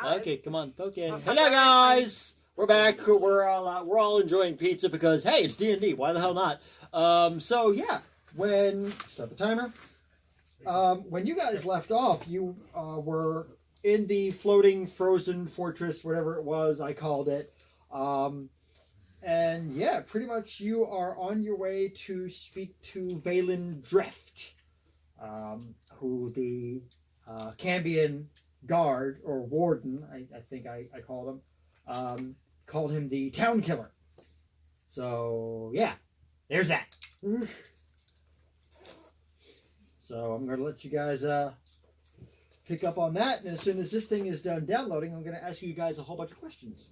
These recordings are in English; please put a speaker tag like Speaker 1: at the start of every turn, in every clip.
Speaker 1: Okay, come on, focus. Hello, guys. We're back. We're all enjoying pizza because hey, it's D&D. Why the hell not? So yeah, when start the timer. When you guys left off, you were in the floating frozen fortress, whatever it was. I called it. And yeah, pretty much you are on your way to speak to Valen Dreft, who the Cambion guard or warden, I think I called him the town killer. So yeah, there's that. So I'm going to let you guys pick up on that, and as soon as this thing is done downloading, I'm going to ask you guys a whole bunch of questions.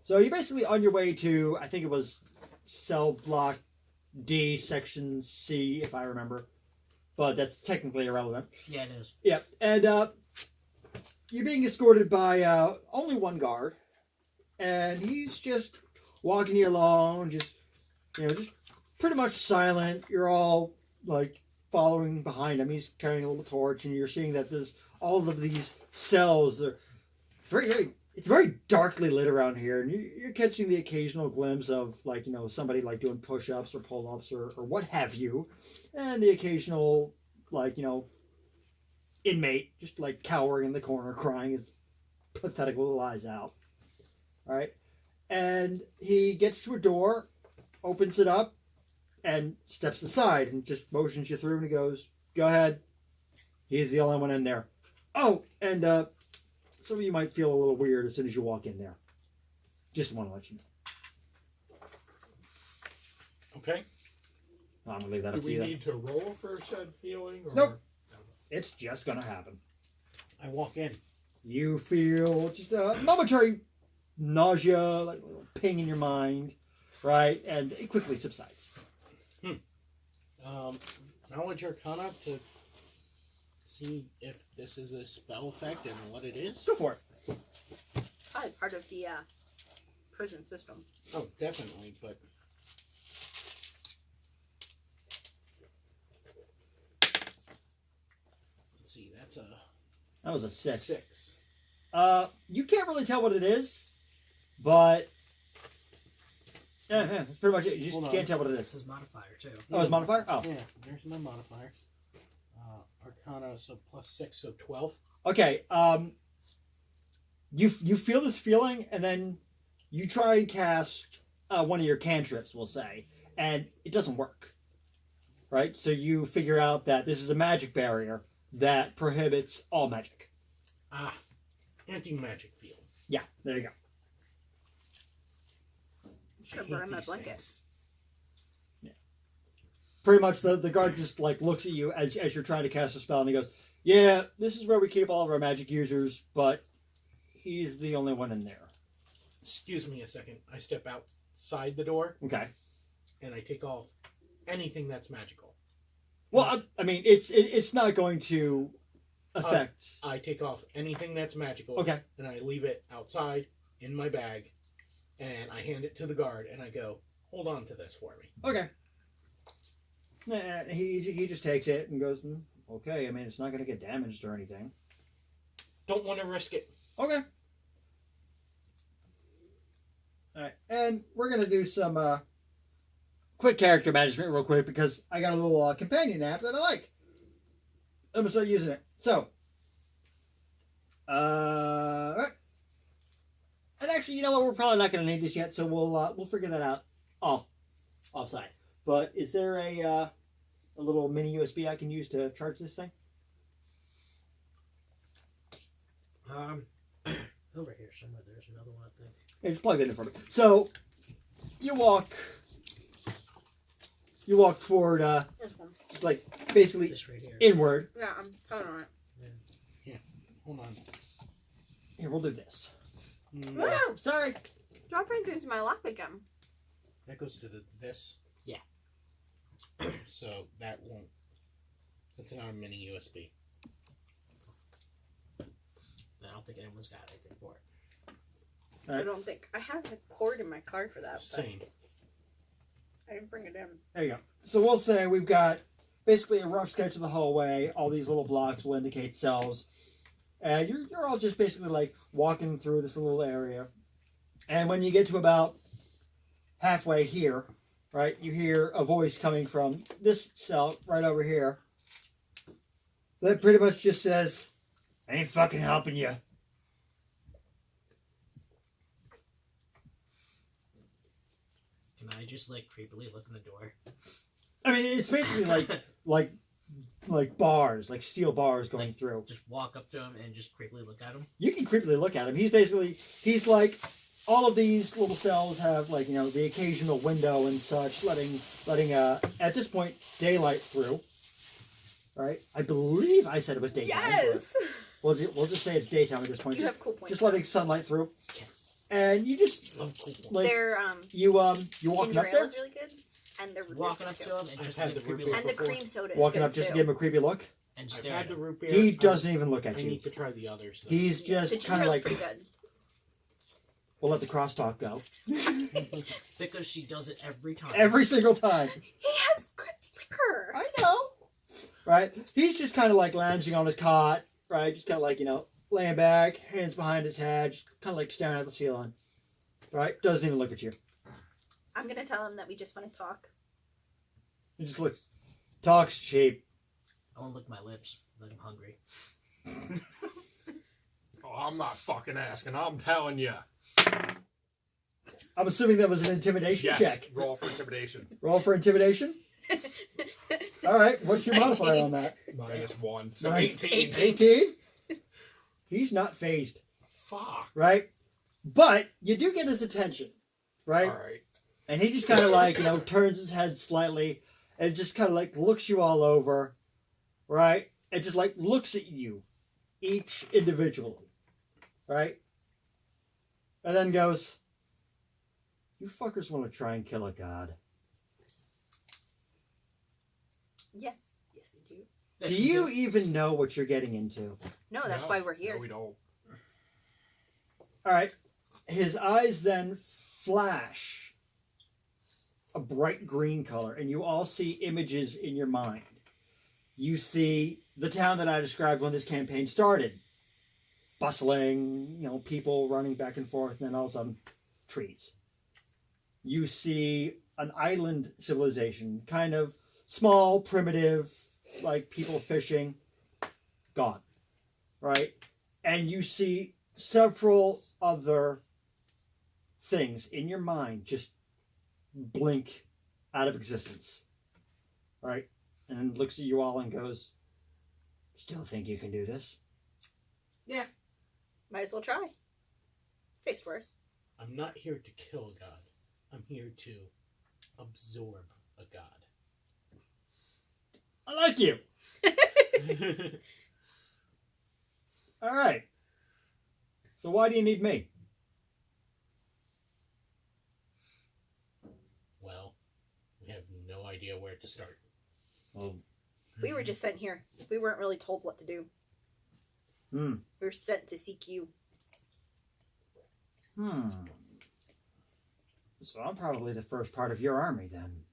Speaker 1: So you're basically on your way to, I think it was cell block D, section C, if I remember. But that's technically irrelevant.
Speaker 2: Yeah, it is.
Speaker 1: Yeah, and you're being escorted by only one guard, and he's just walking you along, just pretty much silent. You're all like following behind him. He's carrying a little torch, and you're seeing that there's all of these cells are it's very darkly lit around here, and you're catching the occasional glimpse of somebody like doing push-ups or pull-ups or what have you, and the occasional inmate just like cowering in the corner crying his pathetic little eyes out. All right, and he gets to a door, opens it up, and steps aside and just motions you through, and he goes, "Go ahead." He's the only one in there. Oh, and some of you might feel a little weird as soon as you walk in there. Just want to let you know.
Speaker 3: Okay.
Speaker 1: I'm going to leave that
Speaker 3: Do
Speaker 1: up to
Speaker 3: we
Speaker 1: you.
Speaker 3: need to roll for said feeling? Or...
Speaker 1: Nope. It's just going to happen.
Speaker 3: I walk in.
Speaker 1: You feel just a momentary nausea, like a little ping in your mind, right? And it quickly subsides.
Speaker 3: Knowledge Arcana to see if this is a spell effect and what it is?
Speaker 1: Go for it.
Speaker 4: Probably part of the prison system.
Speaker 3: Oh, definitely, but... Let's see, that's a...
Speaker 1: That was a 6.
Speaker 3: 6.
Speaker 1: You can't really tell what it is, but... Yeah, that's pretty much it. You just can't tell what it is.
Speaker 2: This is modifier, too.
Speaker 1: Oh, it's modifier? Oh.
Speaker 3: Yeah, there's my modifier. Arcana, so plus 6, so 12.
Speaker 1: Okay, you feel this feeling, and then you try and cast one of your cantrips, we'll say, and it doesn't work. Right? So you figure out that this is a magic barrier that prohibits all magic.
Speaker 3: Ah, anti-magic field.
Speaker 1: Yeah, there you go.
Speaker 4: Should have brought in my blanket.
Speaker 1: Yeah. Pretty much the guard just like looks at you as you're trying to cast a spell, and he goes, "Yeah, this is where we keep all of our magic users, but he's the only one in there."
Speaker 3: Excuse me a second. I step outside the door.
Speaker 1: Okay.
Speaker 3: And I take off anything that's magical.
Speaker 1: Well, I mean, it's not going to affect.
Speaker 3: I take off anything that's magical.
Speaker 1: Okay.
Speaker 3: And I leave it outside in my bag, and I hand it to the guard, and I go, "Hold on to this for me."
Speaker 1: Okay. He just takes it and goes, "Okay, I mean, it's not going to get damaged or anything."
Speaker 3: Don't want to risk it.
Speaker 1: Okay. All right, and we're going to do some quick character management real quick because I got a little companion app that I like. I'm going to start using it. So, all right. And actually, you know what? We're probably not going to need this yet, so we'll figure that out offside. But is there a little mini USB I can use to charge this thing?
Speaker 2: Over here somewhere. There's another one, I think.
Speaker 1: Yeah, just plug it in for me. So you walk toward just like basically
Speaker 2: This right here.
Speaker 1: inward.
Speaker 4: Yeah, I'm telling on it.
Speaker 3: Yeah. Hold on.
Speaker 1: Here, we'll do this.
Speaker 4: No,
Speaker 1: Sorry.
Speaker 4: dropping into my lock again.
Speaker 3: That goes to this.
Speaker 2: Yeah.
Speaker 3: So that won't. That's not a mini USB.
Speaker 2: I don't think anyone's got anything for it.
Speaker 1: Right.
Speaker 4: I don't think I have a cord in my card for that. But
Speaker 3: Same.
Speaker 4: I didn't bring it in.
Speaker 1: There you go. So we'll say we've got basically a rough sketch of the hallway. All these little blocks will indicate cells. And you're all just basically like walking through this little area. And when you get to about halfway here, right, you hear a voice coming from this cell right over here that pretty much just says, "I ain't fucking helping you."
Speaker 2: Can I just like creepily look in the door?
Speaker 1: I mean, it's basically like bars, like steel bars going through.
Speaker 2: Just walk up to him and just creepily look at him.
Speaker 1: You can creepily look at him. He's like, all of these little cells have like, you know, the occasional window and such, letting at this point daylight through. Right? I believe I said it was daytime.
Speaker 4: Yes.
Speaker 1: We'll just say it's daytime at this point.
Speaker 4: You have cool points.
Speaker 1: Just letting sunlight through,
Speaker 2: Yes.
Speaker 1: and you just
Speaker 3: Love cool.
Speaker 1: like
Speaker 4: Their
Speaker 1: you walking
Speaker 4: ginger
Speaker 1: up
Speaker 4: ale
Speaker 1: there,
Speaker 4: is really good, and their root
Speaker 2: Walking
Speaker 4: beer
Speaker 2: up
Speaker 4: too.
Speaker 2: to him and
Speaker 3: I've
Speaker 2: just
Speaker 3: had
Speaker 2: give a
Speaker 3: the
Speaker 2: creepy
Speaker 3: root
Speaker 2: look
Speaker 4: And the
Speaker 3: before.
Speaker 4: cream soda. Is
Speaker 1: walking
Speaker 4: good
Speaker 1: up just
Speaker 4: too.
Speaker 1: to give him a creepy look.
Speaker 2: and
Speaker 3: I've
Speaker 2: stare
Speaker 3: had
Speaker 2: at
Speaker 3: the
Speaker 2: him.
Speaker 3: root beer.
Speaker 1: He
Speaker 3: I-
Speaker 1: doesn't even look at
Speaker 3: I
Speaker 1: you.
Speaker 3: need to try the others. Though.
Speaker 1: He's
Speaker 4: The
Speaker 1: just
Speaker 4: ginger
Speaker 1: kind of
Speaker 4: ale's
Speaker 1: like,
Speaker 4: pretty good.
Speaker 1: we'll let the crosstalk go
Speaker 2: Because she does it every time.
Speaker 1: every single time.
Speaker 4: He has good liquor.
Speaker 1: I know. Right? He's just kind of like lounging on his cot, right? Just kind of like, you know, laying back, hands behind his head, just kind of like staring at the ceiling. Right? Doesn't even look at you.
Speaker 4: I'm gonna tell him that we just want to talk.
Speaker 1: He just looks, talks cheap.
Speaker 2: I want to lick my lips. Like I'm hungry.
Speaker 5: Oh, I'm not fucking asking. I'm telling you.
Speaker 1: I'm assuming that was an intimidation
Speaker 5: Yes.
Speaker 1: check.
Speaker 5: Roll for intimidation.
Speaker 1: Roll for intimidation. All right. What's your modifier on that?
Speaker 5: -1. So
Speaker 1: Nine.
Speaker 5: 18.
Speaker 1: 18? He's not phased,
Speaker 5: Fuck.
Speaker 1: right? But you do get his attention, right?
Speaker 5: All right.
Speaker 1: And he just kind of like, you know, turns his head slightly and just kind of like looks you all over, right? And just like looks at you, each individually, right? And then goes, "You fuckers want to try and kill a god.
Speaker 4: Yes. Yes, we do.
Speaker 2: Yes,
Speaker 1: Do you even know what you're getting into?"
Speaker 4: No, that's
Speaker 5: No.
Speaker 4: why we're here.
Speaker 5: No, we don't.
Speaker 1: All right. His eyes then flash a bright green color, and you all see images in your mind. You see the town that I described when this campaign started. Bustling, you know, people running back and forth, and then all of a sudden, trees. You see an island civilization, kind of small, primitive, like people fishing, gone. Right? And you see several other things in your mind just blink out of existence. Right? And then looks at you all and goes, "Still think you can do this?"
Speaker 4: Might as well try. Face worse.
Speaker 3: I'm not here to kill a god. I'm here to absorb a god.
Speaker 1: I like you. All right. So why do you need me?
Speaker 3: Well, we have no idea where to start.
Speaker 1: Well,
Speaker 4: We were just sent here. We weren't really told what to do.
Speaker 1: hmm.
Speaker 4: We were sent to seek you.
Speaker 1: So I'm probably the first part of your army then.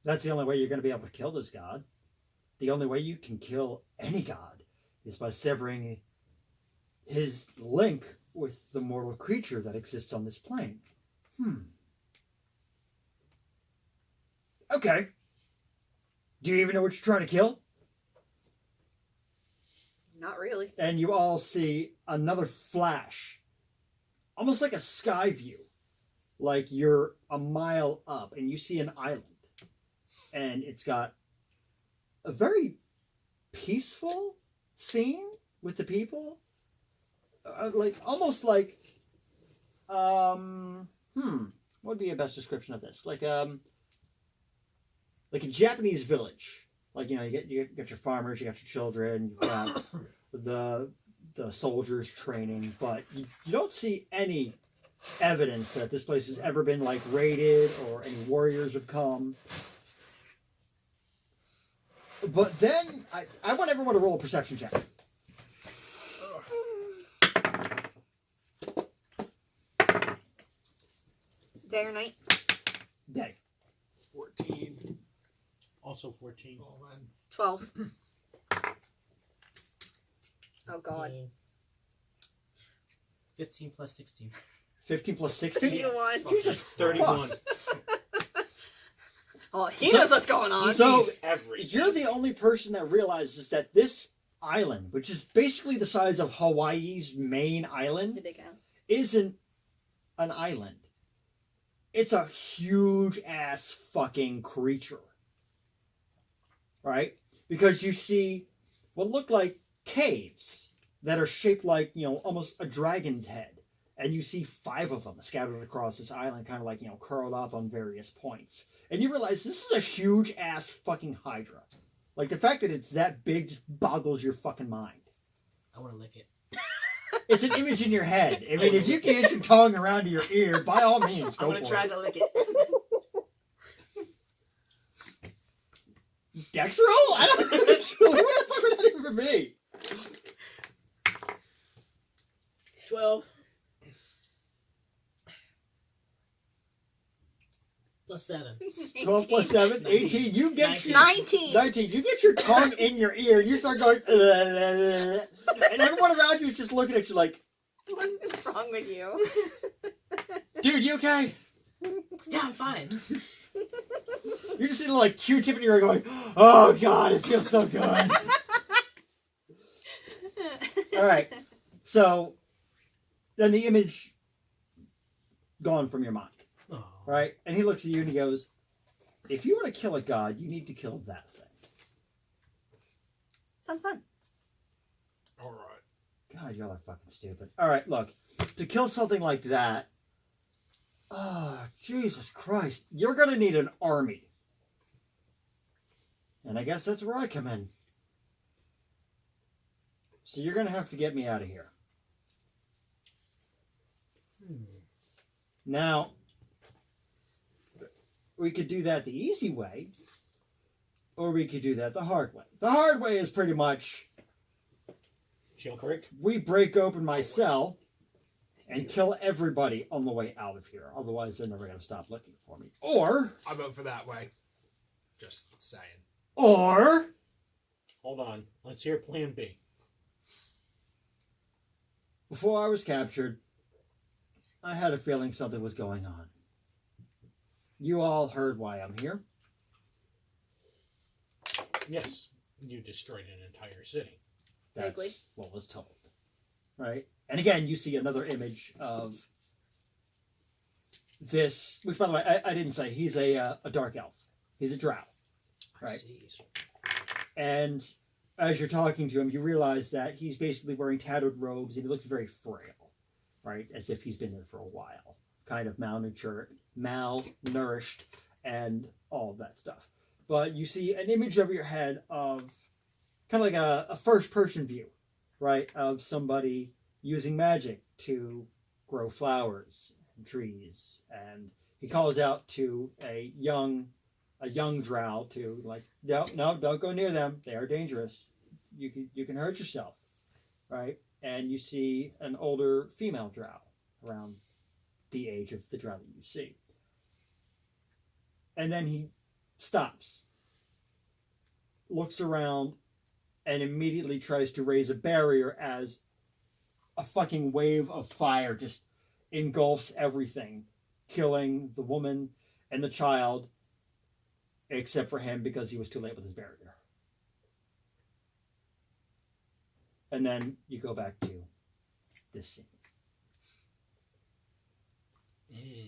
Speaker 1: That's the only way you're going to be able to kill this god. The only way you can kill any god is by severing his link with the mortal creature that exists on this plane. Okay. Do you even know what you're trying to kill?
Speaker 4: Not really.
Speaker 1: And you all see another flash, almost like a sky view, like you're a mile up and you see an island, and it's got a very peaceful scene with the people, like almost like what would be a best description of this? Like a Japanese village. Like, you know, you got your farmers, you got your children, you've got the soldiers training, but you don't see any evidence that this place has ever been like raided or any warriors have come. But then I want everyone to roll a perception check.
Speaker 4: Day or night?
Speaker 1: Day.
Speaker 5: 14.
Speaker 3: Also 14.
Speaker 5: Oh, man.
Speaker 4: 12. Oh God.
Speaker 2: 15 plus 16.
Speaker 1: 15 plus 16?
Speaker 2: Yeah.
Speaker 4: 21.
Speaker 1: Jesus
Speaker 3: 31.
Speaker 4: Oh, he knows what's going on.
Speaker 1: So-
Speaker 3: Sees everything.
Speaker 1: You're the only person that realizes that this island, which is basically the size of Hawaii's main island,
Speaker 4: The big house.
Speaker 1: isn't an island. It's a huge ass fucking creature. Right? Because you see what look like caves that are shaped like, almost a dragon's head. And you see 5 of them scattered across this island, kind of like, curled up on various points. And you realize this is a huge ass fucking hydra. Like, the fact that it's that big just boggles your fucking mind.
Speaker 2: I want to lick it.
Speaker 1: It's an image in your head. I mean, if you can get your tongue around to your ear, by all means,
Speaker 2: I'm
Speaker 1: go
Speaker 2: going to
Speaker 1: for
Speaker 2: try
Speaker 1: it.
Speaker 2: to lick it.
Speaker 1: Dex roll? I don't know. What the fuck would that even be?
Speaker 2: 12. Plus 7.
Speaker 1: 12 plus 7, 18. You get
Speaker 2: 19.
Speaker 1: your
Speaker 4: 19.
Speaker 1: 19. You get your tongue in your ear, and you start going, and everyone around you is just looking at you like,
Speaker 4: What is wrong with you?
Speaker 1: dude, you okay?
Speaker 2: Yeah, I'm fine.
Speaker 1: You're just sitting like Q-tip in your ear going, oh god, it feels so good. All right. So, then the image gone from your mind,
Speaker 2: Oh.
Speaker 1: right? And he looks at you and he goes, if you want to kill a god, you need to kill that thing.
Speaker 4: Sounds fun.
Speaker 5: All right.
Speaker 1: God, y'all are fucking stupid. All right, look, to kill something like that, oh, Jesus Christ, you're going to need an army. And I guess that's where I come in. So you're going to have to get me out of here. Now, we could do that the easy way, or we could do that the hard way. The hard way is pretty much
Speaker 3: Shield correct?
Speaker 1: we break open my cell and kill everybody on the way out of here. Otherwise, they're never going to stop looking for me. Or,
Speaker 5: I vote for that way. Just saying.
Speaker 1: or,
Speaker 3: Hold on. Let's hear plan B.
Speaker 1: before I was captured, I had a feeling something was going on. You all heard why I'm here.
Speaker 3: Yes, you destroyed an entire city.
Speaker 1: That's
Speaker 4: Vaguely.
Speaker 1: what was told. Right? And again, you see another image of this, which, by the way, I didn't say, he's a dark elf. He's a drow.
Speaker 2: I
Speaker 1: Right.
Speaker 2: see.
Speaker 1: And as you're talking to him, you realize that he's basically wearing tattered robes and he looks very frail, right? As if he's been there for a while. Kind of malnourished, and all of that stuff. But you see an image over your head of kind of like a first-person view, right? Of somebody using magic to grow flowers and trees. And he calls out to a young drow to like, no, don't go near them. They are dangerous. You can hurt yourself, right? And you see an older female drow around the age of the drow that you see. And then he stops, looks around, and immediately tries to raise a barrier as a fucking wave of fire just engulfs everything, killing the woman and the child, except for him because he was too late with his barrier. And then you go back to this scene.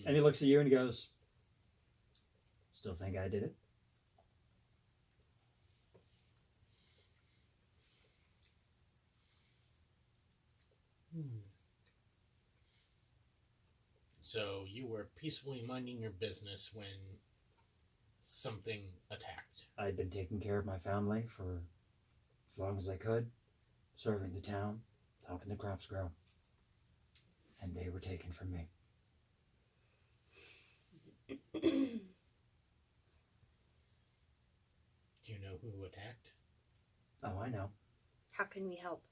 Speaker 1: And he looks at you and he goes, still think I did it?
Speaker 3: So you were peacefully minding your business when something attacked.
Speaker 1: I'd been taking care of my family for as long as I could, serving the town, helping the crops grow. And they were taken from me.
Speaker 3: Do you know who attacked?
Speaker 1: Oh, I know.
Speaker 4: How can we help?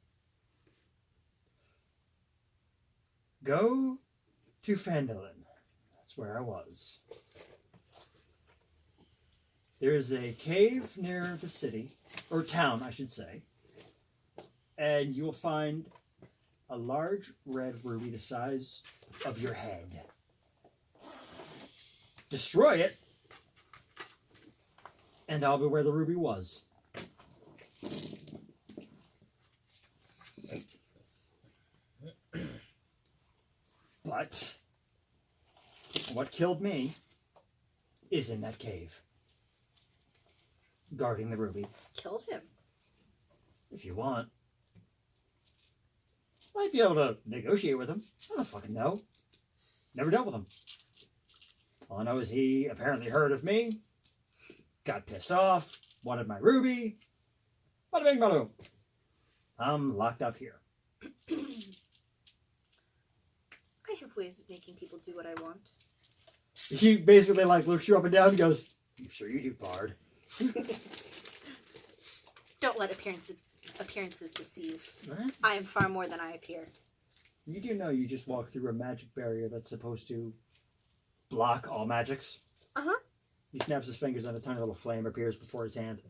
Speaker 1: Go to Phandalin. That's where I was. There's a cave near the city, or town, I should say. and you will find a large red ruby the size of your head. Destroy it, and I'll be where the ruby was. But what killed me is in that cave, guarding the ruby.
Speaker 4: Killed him.
Speaker 1: If you want, might be able to negotiate with him. I don't fucking know. Never dealt with him. All I know is he apparently heard of me, got pissed off, wanted my ruby. Bada bing, bada boom. I'm locked up here.
Speaker 4: I have ways of making people do what I want.
Speaker 1: He basically like looks you up and down and goes, "You sure you do, Bard?"
Speaker 4: Don't let appearances deceive.
Speaker 1: What?
Speaker 4: I am far more than I appear.
Speaker 1: You do know you just walked through a magic barrier that's supposed to block all magics?
Speaker 4: Uh-huh.
Speaker 1: He snaps his fingers and a tiny little flame appears before his hand.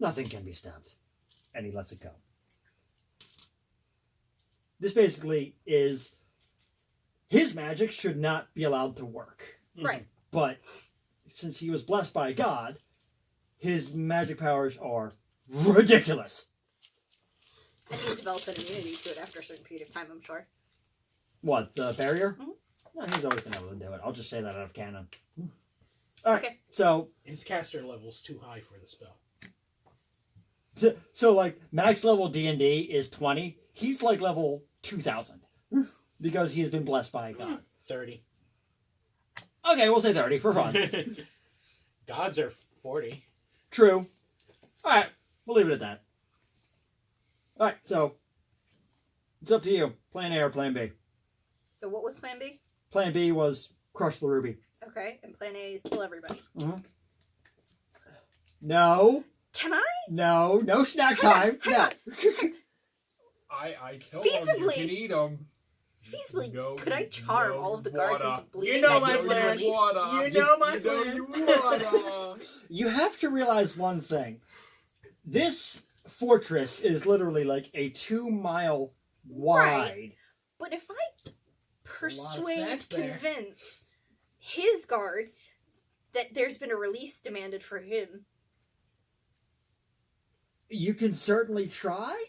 Speaker 1: Nothing can be stopped. And he lets it go. This basically is his magic should not be allowed to work.
Speaker 4: Right.
Speaker 1: But since he was blessed by God, his magic powers are ridiculous.
Speaker 4: And you develop an immunity to it after a certain period of time, I'm sure.
Speaker 1: What, the barrier?
Speaker 4: Mhm.
Speaker 1: No, he's always been able to do it. I'll just say that out of canon. Alright,
Speaker 4: Okay.
Speaker 1: so
Speaker 3: His caster level's too high for the spell.
Speaker 1: So like max level D&D is 20. He's like level 2000 because he has been blessed by God.
Speaker 3: 30.
Speaker 1: Okay, we'll say 30 for fun.
Speaker 3: Gods are 40.
Speaker 1: True. All right, we'll leave it at that. All right, so it's up to you. Plan A or Plan B.
Speaker 4: So what was plan B?
Speaker 1: Plan B was crush the ruby.
Speaker 4: Okay, and plan A is kill everybody.
Speaker 1: No,
Speaker 4: Can I?
Speaker 1: no snack time.
Speaker 4: Hang on.
Speaker 5: I kill them. You
Speaker 4: Feasibly.
Speaker 5: can eat them.
Speaker 4: Feasibly,
Speaker 5: No,
Speaker 4: could I charm
Speaker 5: no
Speaker 4: all of the guards
Speaker 5: water.
Speaker 4: into bleeding?
Speaker 3: You know
Speaker 4: and
Speaker 3: my
Speaker 4: use them
Speaker 3: plan.
Speaker 4: release?
Speaker 3: You know my plan.
Speaker 5: You wanna.
Speaker 1: You have to realize one thing. This fortress is literally like a 2-mile wide.
Speaker 4: But if I
Speaker 2: That's a lot of
Speaker 4: persuade,
Speaker 2: snacks there.
Speaker 4: convince his guard that there's been a release demanded for him,
Speaker 1: You can certainly try.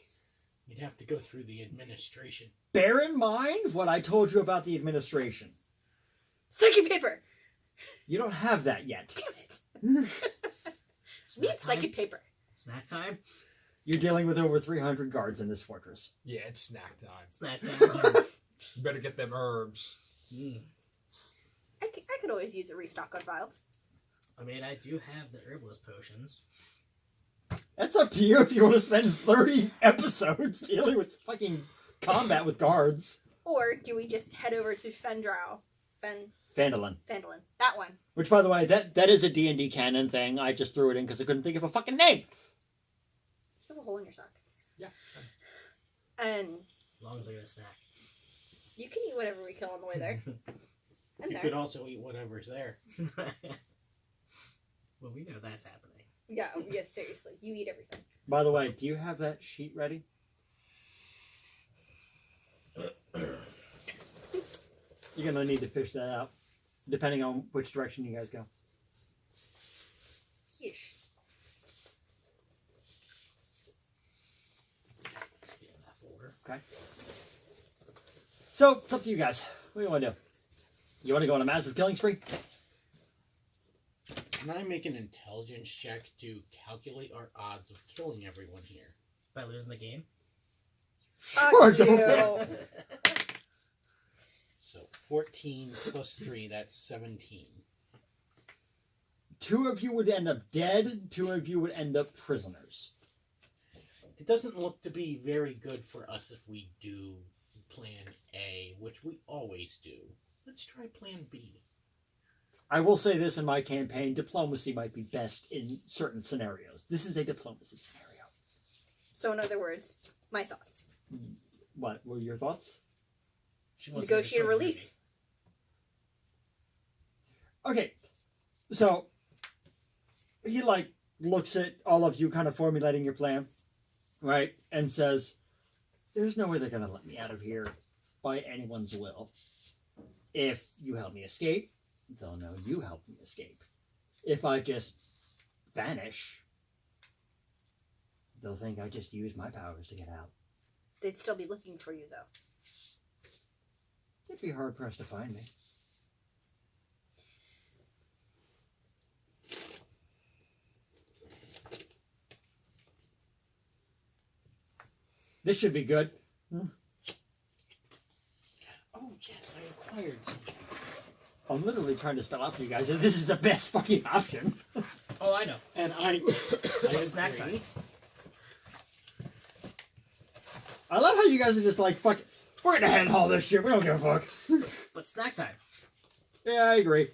Speaker 3: You'd have to go through the administration.
Speaker 1: Bear in mind what I told you about the administration.
Speaker 4: psychic paper.
Speaker 1: You don't have that yet.
Speaker 4: Damn it!
Speaker 2: Snack
Speaker 4: Need
Speaker 2: time?
Speaker 4: psychic paper.
Speaker 2: Snack time?
Speaker 1: You're dealing with over 300 guards in this fortress.
Speaker 5: Yeah, it's snack time.
Speaker 2: Snack time.
Speaker 5: You better get them herbs.
Speaker 2: Mm.
Speaker 4: I could always use a restock on vials.
Speaker 2: I mean, I do have the herbalist potions.
Speaker 1: That's up to you if you want to spend 30 episodes dealing with fucking combat with guards.
Speaker 4: Or do we just head over to Fendrel?
Speaker 1: Phandalin.
Speaker 4: Phandalin. That one.
Speaker 1: Which, by the way, that is a D&D canon thing. I just threw it in because I couldn't think of a fucking name.
Speaker 4: You have a hole in your sock.
Speaker 5: Yeah.
Speaker 4: And
Speaker 2: As long as I get a snack.
Speaker 4: you can eat whatever we kill on the way there. And
Speaker 3: You
Speaker 4: there.
Speaker 3: could also eat whatever's there.
Speaker 2: Well, we know that's happening.
Speaker 4: Yeah, yes, seriously. You eat everything.
Speaker 1: By the way, do you have that sheet ready? You're going to need to fish that out, depending on which direction you guys go.
Speaker 4: Yeesh.
Speaker 2: Get in that folder.
Speaker 1: So, it's up to you guys. What do you want to do? You want to go on a massive killing spree?
Speaker 3: Can I make an intelligence check to calculate our odds of killing everyone here?
Speaker 2: By losing the game?
Speaker 1: Sure,
Speaker 4: Fuck
Speaker 1: go
Speaker 4: you.
Speaker 1: for
Speaker 3: So 14 plus 3, that's 17.
Speaker 1: 2 of you would end up dead, 2 of you would end up prisoners.
Speaker 3: It doesn't look to be very good for us if we do plan A, which we always do. Let's try plan B.
Speaker 1: I will say this in my campaign, diplomacy might be best in certain scenarios. This is a diplomacy scenario.
Speaker 4: So, in other words, my thoughts.
Speaker 1: What were your thoughts?
Speaker 2: She wants to
Speaker 4: Negotiate a
Speaker 2: destroy the
Speaker 4: release.
Speaker 1: Okay, so he like looks at all of you kind of formulating your plan. right, and says, "There's no way they're gonna let me out of here by anyone's will. If you help me escape, they'll know you helped me escape. If I just vanish, they'll think I just used my powers to get out.
Speaker 4: They'd still be looking for you, though.
Speaker 1: It'd be hard pressed to find me." This should be good.
Speaker 3: Oh yes, I acquired something.
Speaker 1: I'm literally trying to spell out for you guys that this is the best fucking option.
Speaker 2: Oh, I know.
Speaker 3: And I
Speaker 2: It's snack time.
Speaker 1: I love how you guys are just like, fuck it. We're gonna hand haul this shit. We don't give a fuck.
Speaker 2: But snack time.
Speaker 1: Yeah, I agree.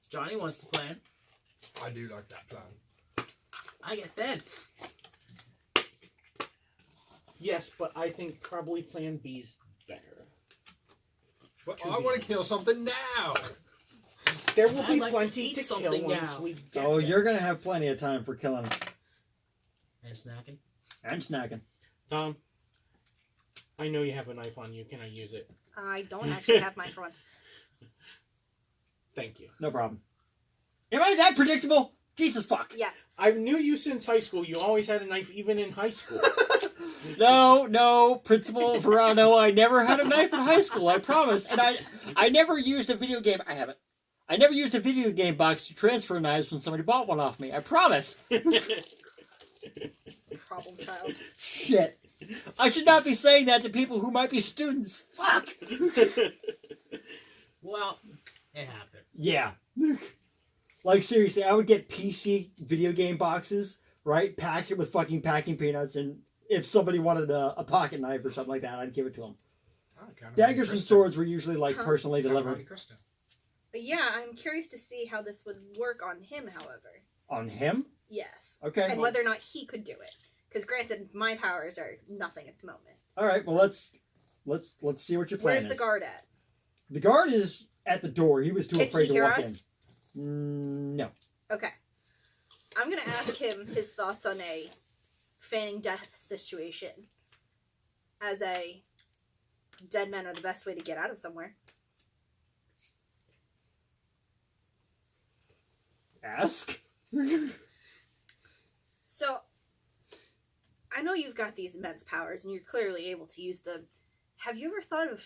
Speaker 2: Johnny wants to plan.
Speaker 5: I do like that plan.
Speaker 2: I get fed.
Speaker 3: Yes, but I think probably Plan B's better.
Speaker 5: But
Speaker 3: To
Speaker 5: I
Speaker 3: be
Speaker 5: want to kill something now.
Speaker 3: There will
Speaker 2: I'd
Speaker 3: be
Speaker 2: like to
Speaker 3: plenty
Speaker 2: eat
Speaker 3: to
Speaker 2: something
Speaker 3: kill once
Speaker 2: now.
Speaker 3: we get
Speaker 1: Oh,
Speaker 3: there.
Speaker 1: you're gonna have plenty of time for killing
Speaker 2: And snacking.
Speaker 1: and snacking.
Speaker 3: Tom, I know you have a knife on you. Can I use it?
Speaker 4: I don't actually have mine for once.
Speaker 3: Thank you.
Speaker 1: No problem. Am I that predictable? Jesus fuck.
Speaker 4: Yes.
Speaker 3: I knew you since high school. You always had a knife, even in high school.
Speaker 1: No, Principal Verano, I never had a knife in high school, I promise. And I never used a video game. I haven't. I never used a video game box to transfer knives when somebody bought one off me. I promise.
Speaker 4: Problem child.
Speaker 1: Shit. I should not be saying that to people who might be students. Fuck.
Speaker 2: Well, it happened.
Speaker 1: Yeah. Like, seriously, I would get PC video game boxes, right? Pack it with fucking packing peanuts, and if somebody wanted a pocket knife or something like that, I'd give it to them.
Speaker 5: Oh, kind of
Speaker 1: Daggers and
Speaker 5: Kristen.
Speaker 1: swords were usually, like,
Speaker 4: Huh.
Speaker 1: personally
Speaker 5: Kind of
Speaker 1: delivered.
Speaker 5: Kristen.
Speaker 4: But yeah, I'm curious to see how this would work on him, however.
Speaker 1: On him?
Speaker 4: Yes.
Speaker 1: Okay.
Speaker 4: And whether or not he could do it. Because granted, my powers are nothing at the moment.
Speaker 1: All right, well, let's see what your plan
Speaker 4: Where's
Speaker 1: is.
Speaker 4: the guard at?
Speaker 1: The guard is at the door. He was too
Speaker 4: Can
Speaker 1: afraid
Speaker 4: he
Speaker 1: to
Speaker 4: hear
Speaker 1: walk
Speaker 4: us?
Speaker 1: in. No.
Speaker 4: Okay. I'm going to ask him his thoughts on a feigning death situation. As a dead men are the best way to get out of somewhere.
Speaker 1: Ask?
Speaker 4: So, I know you've got these immense powers and you're clearly able to use them. Have you ever thought of,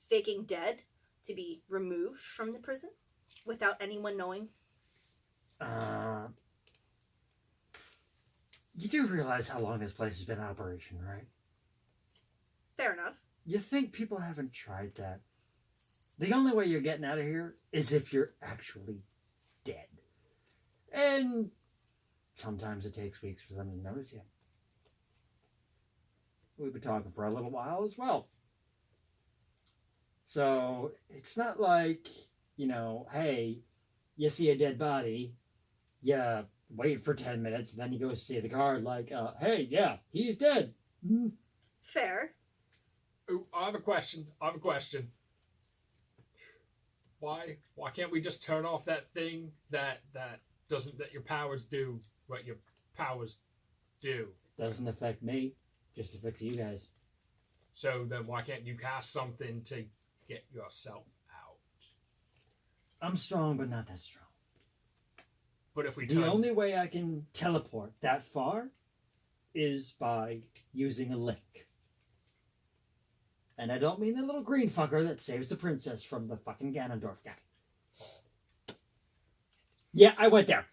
Speaker 4: faking dead to be removed from the prison without anyone knowing?
Speaker 1: You do realize how long this place has been in operation, right?
Speaker 4: Fair enough.
Speaker 1: You think people haven't tried that? The only way you're getting out of here is if you're actually dead. And sometimes it takes weeks for them to notice you. We've been talking for a little while as well. So it's not like, hey, you see a dead body, you wait for 10 minutes, and then you go see the guard like, hey, yeah, he's dead.
Speaker 4: Fair.
Speaker 5: Ooh, I have a question. Why can't we just turn off that thing that your powers do what your powers do?
Speaker 1: Doesn't affect me, just affects you guys.
Speaker 5: So then why can't you cast something to get yourself out?
Speaker 1: I'm strong, but not that strong.
Speaker 5: But if we
Speaker 1: The
Speaker 5: turn
Speaker 1: only way I can teleport that far is by using a link. And I don't mean the little green fucker that saves the princess from the fucking Ganondorf guy. Yeah, I went there.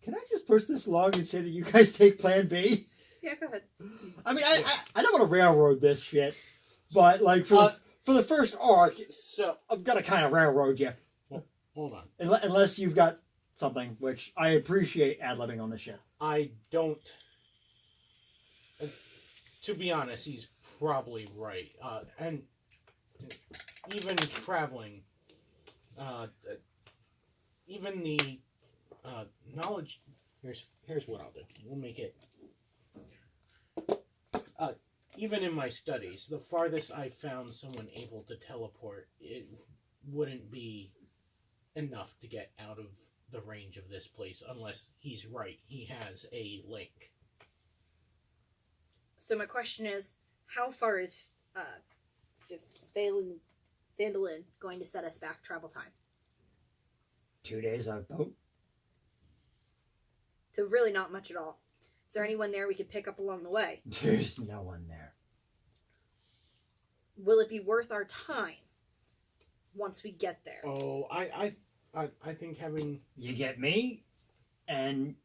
Speaker 1: Can I just push this along and say that you guys take Plan B?
Speaker 4: Yeah, go ahead.
Speaker 1: I mean, I don't want to railroad this shit, but like for the first arc,
Speaker 3: So,
Speaker 1: I'm gonna kind of railroad you,
Speaker 3: hold on.
Speaker 1: unless you've got something, which I appreciate ad-libbing on this shit.
Speaker 3: I don't. To be honest, he's probably right. And even traveling, even the knowledge. Here's what I'll do. We'll make it. even in my studies, the farthest I found someone able to teleport, it wouldn't be enough to get out of the range of this place unless he's right. He has a link.
Speaker 4: So my question is, how far is Vandalin going to set us back travel time?
Speaker 1: 2 days on a boat.
Speaker 4: So really not much at all. Is there anyone there we could pick up along the way?
Speaker 1: There's no one there.
Speaker 4: Will it be worth our time once we get there?
Speaker 3: Oh, I think having
Speaker 1: You get me, and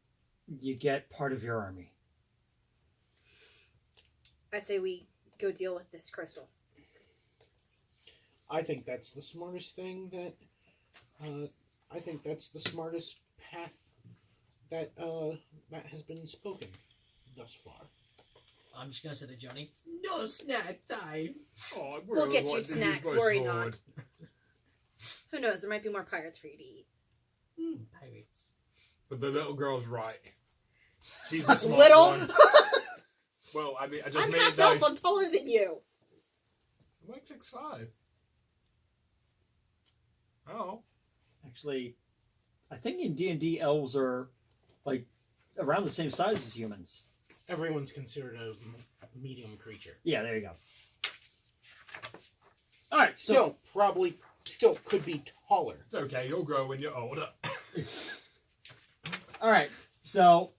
Speaker 1: you get part of your army.
Speaker 4: I say we go deal with this crystal.
Speaker 3: I think that's the smartest thing that I think that's the smartest path that that has been spoken thus far.
Speaker 2: I'm just gonna say to Johnny, no snack time.
Speaker 5: Oh, I
Speaker 4: We'll
Speaker 5: really
Speaker 4: get you
Speaker 5: want to use
Speaker 4: snacks,
Speaker 5: my
Speaker 4: worry
Speaker 5: sword.
Speaker 4: not. Who knows? There might be more pirates for you to eat.
Speaker 2: Pirates.
Speaker 5: But the little girl's right. She's a smart
Speaker 4: Little?
Speaker 5: one. Well, I mean, I just
Speaker 4: I'm
Speaker 5: made
Speaker 4: half
Speaker 5: that.
Speaker 4: elf. I'm taller than you.
Speaker 5: I'm like 6'5". Oh.
Speaker 1: Actually, I think in D&D, elves are like around the same size as humans.
Speaker 3: Everyone's considered a medium creature.
Speaker 1: Yeah, there you go. All right,
Speaker 3: Still, still could be taller.
Speaker 5: It's okay, you'll grow when you're older.
Speaker 1: all right. So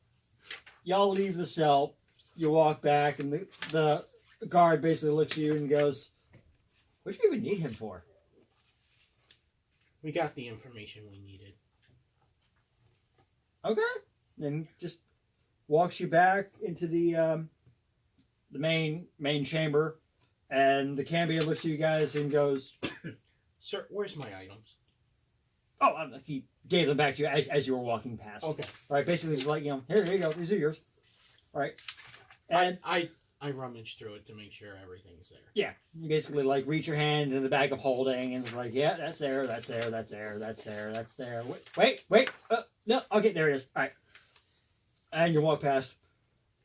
Speaker 1: y'all leave the cell. You walk back, and the guard basically looks at you and goes, "What do you even need him for?"
Speaker 3: We got the information we needed.
Speaker 1: Okay. Then just walks you back into the main chamber, and the Cambion looks at you guys and goes,
Speaker 3: Sir, where's my items?
Speaker 1: "Oh," he gave them back to you as you were walking past.
Speaker 3: Okay.
Speaker 1: All right, basically just like, here you go, these are yours. All right, and
Speaker 3: I rummaged through it to make sure everything's there.
Speaker 1: yeah, you basically like reach your hand into the bag of holding and it's like, yeah, that's there, that's there, that's there, that's there, that's there. Wait, no, okay, there it is. All right, and you walk past,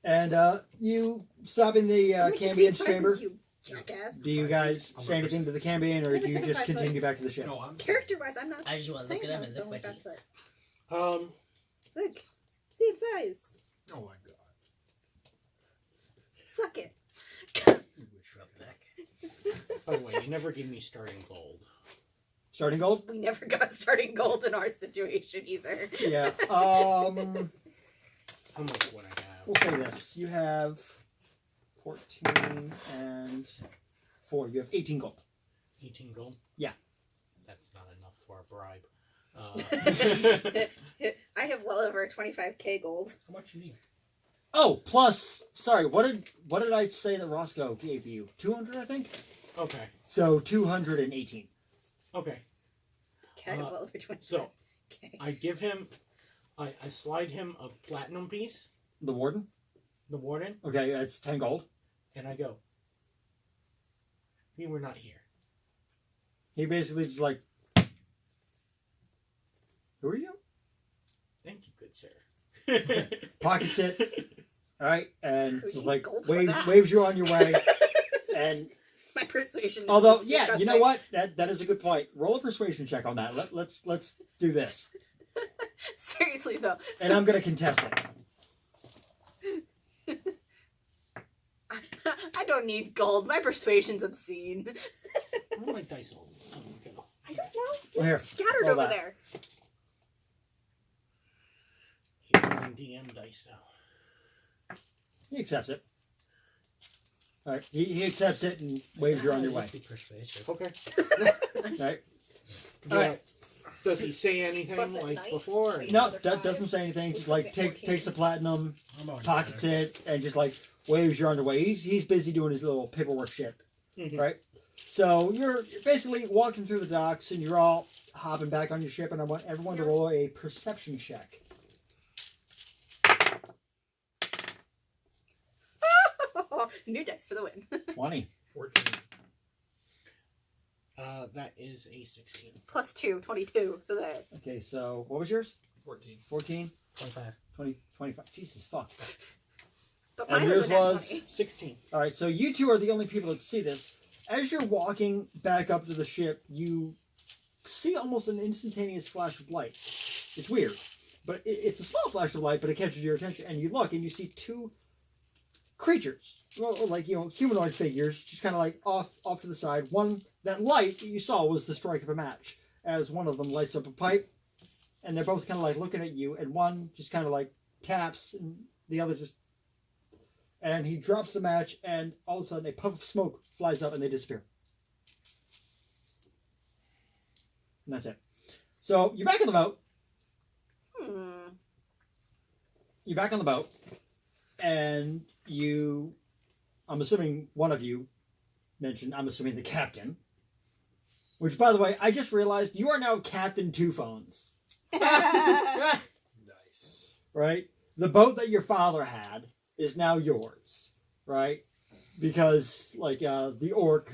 Speaker 1: and you stop in the
Speaker 4: I'm like the
Speaker 1: Cambion's
Speaker 4: same size
Speaker 1: chamber.
Speaker 4: as you, jackass.
Speaker 1: Do you guys say anything to the Cambion, or
Speaker 4: I'm
Speaker 1: do you
Speaker 4: a
Speaker 1: just
Speaker 4: 7'5"
Speaker 1: continue back to the ship?
Speaker 5: No, I'm
Speaker 4: Character-wise, I'm not.
Speaker 2: I just want to look at him and lick my teeth.
Speaker 4: Look, same size.
Speaker 5: Oh my god.
Speaker 4: Suck it.
Speaker 2: Which rub back.
Speaker 3: By the way, you never gave me starting gold.
Speaker 1: Starting gold?
Speaker 4: We never got starting gold in our situation either.
Speaker 1: Yeah.
Speaker 3: How much would I have?
Speaker 1: We'll say this: you have 14 and 4. You have 18 gold.
Speaker 3: 18 gold?
Speaker 1: Yeah.
Speaker 3: That's not enough for a bribe.
Speaker 4: I have well over 25k gold.
Speaker 3: How much you need?
Speaker 1: Oh, plus, sorry, what did I say that Roscoe gave you? 200, I think.
Speaker 3: Okay.
Speaker 1: So 218.
Speaker 3: Okay.
Speaker 4: Okay, well over 25.
Speaker 3: So,
Speaker 4: Okay.
Speaker 3: I give him... I slide him a platinum piece,
Speaker 1: The warden.
Speaker 3: the warden,
Speaker 1: Okay, that's 10 gold.
Speaker 3: and I go, we were not here.
Speaker 1: He basically just like, who are you?
Speaker 3: Thank you, good sir.
Speaker 1: Pockets it. All right, and
Speaker 4: Who
Speaker 1: just
Speaker 4: needs
Speaker 1: like
Speaker 4: gold for that?
Speaker 1: waves you on your way. And
Speaker 4: My persuasion. is
Speaker 1: although,
Speaker 4: just
Speaker 1: yeah, you know
Speaker 4: disgusting.
Speaker 1: what? That is a good point. Roll a persuasion check on that. Let's do this,
Speaker 4: Seriously though,
Speaker 1: and I'm gonna contest it.
Speaker 4: I don't need gold. My persuasion's obscene.
Speaker 3: Where are my dice holders? Oh, okay.
Speaker 4: I don't know.
Speaker 1: Well, here,
Speaker 4: It's scattered
Speaker 1: roll
Speaker 4: over
Speaker 1: that.
Speaker 4: there.
Speaker 3: He's DM dice, though.
Speaker 1: He accepts it. All right, he accepts it and waves you on your way.
Speaker 2: Just be persuasive.
Speaker 3: Okay.
Speaker 1: All right.
Speaker 3: Yeah.
Speaker 1: All right.
Speaker 3: Does he say anything
Speaker 4: Plus at
Speaker 3: like
Speaker 4: night?
Speaker 3: before?
Speaker 1: No,
Speaker 4: Another
Speaker 1: that
Speaker 4: 5.
Speaker 1: doesn't say anything. Just like
Speaker 4: Okay, 14.
Speaker 1: takes the platinum,
Speaker 2: I'm already
Speaker 1: pockets
Speaker 2: better.
Speaker 1: it, and just like waves you on your way. He's busy doing his little paperwork shit.
Speaker 3: Mhm.
Speaker 1: Right. So you're basically walking through the docks, and you're all hopping back on your ship. And I want everyone to roll a perception check.
Speaker 4: New dice for the win.
Speaker 1: 20.
Speaker 5: 14.
Speaker 3: That is a 16.
Speaker 4: Plus 2, 22. So there.
Speaker 1: Okay, so what was yours?
Speaker 5: 14.
Speaker 1: 14,
Speaker 2: 25.
Speaker 1: 20, 25. Jesus fuck.
Speaker 4: But
Speaker 1: And
Speaker 4: mine
Speaker 1: yours
Speaker 4: was a nat
Speaker 1: was
Speaker 4: 20.
Speaker 3: 16.
Speaker 1: All right, so you two are the only people that see this. As you're walking back up to the ship, you see almost an instantaneous flash of light. It's weird, but it's a small flash of light, but it catches your attention. And you look, and you see two creatures, well, like humanoid figures, just kind of like off to the side. One, that light that you saw was the strike of a match, as one of them lights up a pipe, and they're both kind of like looking at you, and one just kind of like taps, and the other just. And he drops the match, and all of a sudden a puff of smoke flies up, and they disappear. And that's it. So you're back on the boat. You're back on the boat, and I'm assuming one of you mentioned, I'm assuming the captain. Which, by the way, I just realized you are now Captain Two Phones.
Speaker 5: Nice.
Speaker 1: Right? The boat that your father had is now yours, right? Because, like, the orc,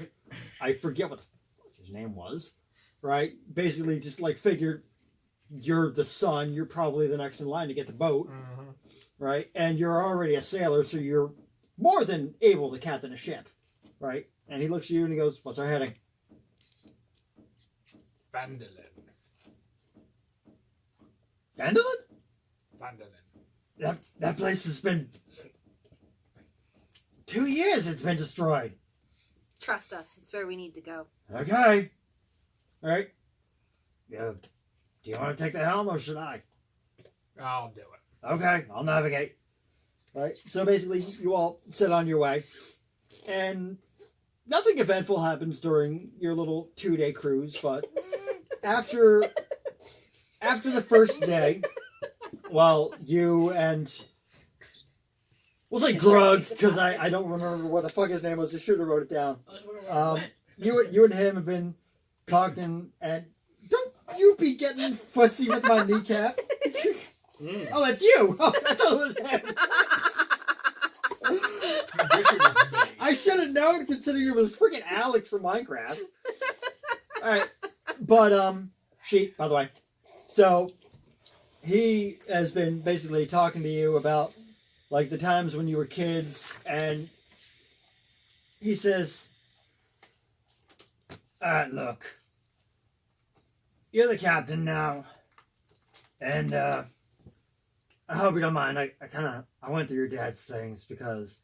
Speaker 1: I forget what the fuck his name was, right? Basically just, like, figured you're the son, you're probably the next in line to get the boat, right? And you're already a sailor, so you're more than able to captain a ship, right? And he looks at you and he goes, what's our heading?
Speaker 5: Vandalin.
Speaker 1: Vandalin?
Speaker 5: Vandalin.
Speaker 1: That place has been 2 years it's been destroyed.
Speaker 4: Trust us. It's where we need to go.
Speaker 1: Okay. All right. Yeah. Do you want to take the helm or should I?
Speaker 5: I'll do it.
Speaker 1: Okay, I'll navigate. All right. So basically, you all set on your way, and nothing eventful happens during your little 2-day cruise. But after the first day, well, you and we'll say Grug, because I don't remember what the fuck his name was. I should have wrote it down. You and him have been talking, and don't you be getting fussy with my kneecap. Oh, that's you. Oh, I thought it was him.
Speaker 5: I wish it was me.
Speaker 1: I should have known, considering it was freaking Alex from Minecraft. All right, but sheet, by the way. So he has been basically talking to you about like the times when you were kids, and he says, "All right, look, you're the captain now, and I hope you don't mind. I went through your dad's things because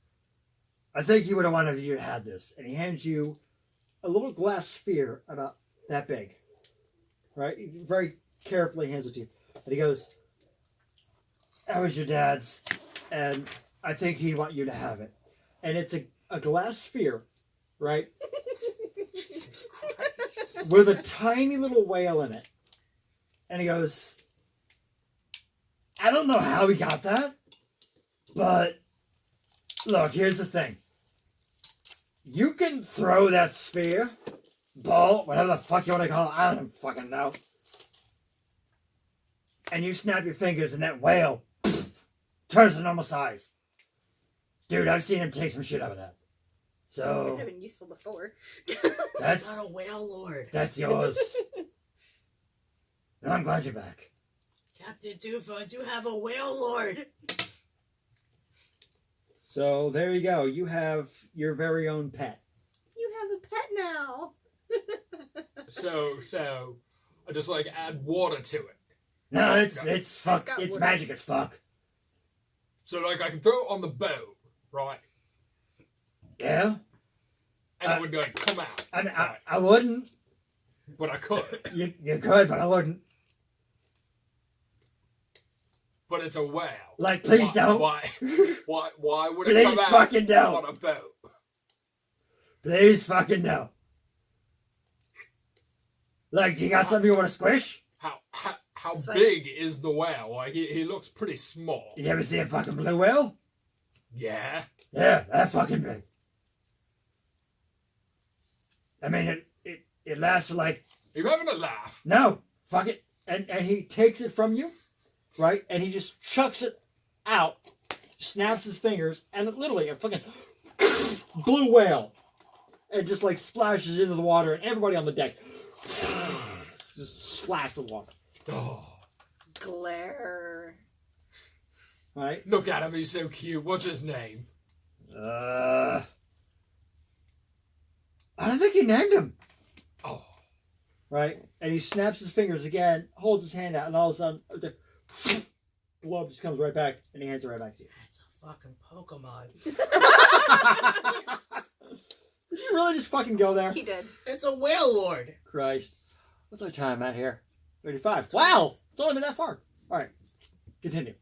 Speaker 1: I think he would have wanted you to have this." And he hands you a little glass sphere about that big. Right? He very carefully hands it to you. And he goes, "That was your dad's, and I think he'd want you to have it." And it's a glass sphere, right?
Speaker 5: Jesus Christ.
Speaker 1: With a tiny little whale in it. And he goes, "I don't know how he got that, but look, here's the thing. You can throw that sphere, ball, whatever the fuck you want to call it, I don't fucking know. And you snap your fingers and that whale turns to normal size. Dude, I've seen him take some shit out of that.
Speaker 4: Could
Speaker 1: So,
Speaker 4: have been useful before.
Speaker 1: that's
Speaker 2: Not a whale lord.
Speaker 1: that's yours. And I'm glad you're back."
Speaker 2: Captain Tufo, you have a whale lord.
Speaker 1: So there you go. You have your very own pet.
Speaker 4: You have a pet now.
Speaker 5: So I just like add water to it.
Speaker 1: No, it's fuck.
Speaker 4: got
Speaker 1: It's
Speaker 4: wood.
Speaker 1: magic as fuck.
Speaker 5: So like I can throw it on the boat, right?
Speaker 1: Yeah.
Speaker 5: And it would like come out.
Speaker 1: I mean,
Speaker 5: Right.
Speaker 1: I wouldn't.
Speaker 5: But I could.
Speaker 1: You could, but I wouldn't.
Speaker 5: But it's a whale.
Speaker 1: Like, please don't.
Speaker 5: Why would it
Speaker 1: Please
Speaker 5: come out
Speaker 1: fucking don't.
Speaker 5: on a boat?
Speaker 1: Please fucking no. Like, do you got something you want to squish?
Speaker 5: How
Speaker 4: So I-
Speaker 5: big is the whale? Like he looks pretty small.
Speaker 1: You ever see a fucking blue whale?
Speaker 5: Yeah.
Speaker 1: Yeah, that fucking big. I mean, it lasts for like,
Speaker 5: Are you having a laugh?
Speaker 1: no, fuck it. And he takes it from you, right? And he just chucks it out, snaps his fingers, and it literally a fucking blue whale. And just like splashes into the water, and everybody on the deck just splashed with water.
Speaker 5: Oh.
Speaker 4: Glare.
Speaker 1: right?
Speaker 5: Look at him, he's so cute. What's his name?
Speaker 1: I don't think he named him.
Speaker 5: Oh,
Speaker 1: Right? And he snaps his fingers again, holds his hand out, and all of a sudden, the globe just comes right back, and he hands it right back to you.
Speaker 2: That's a fucking Pokemon.
Speaker 1: Did you really just fucking go there?
Speaker 4: He did.
Speaker 2: It's a whale lord.
Speaker 1: Christ. What's our time at here? 35. Wow! It's only been that far. Alright. Continue.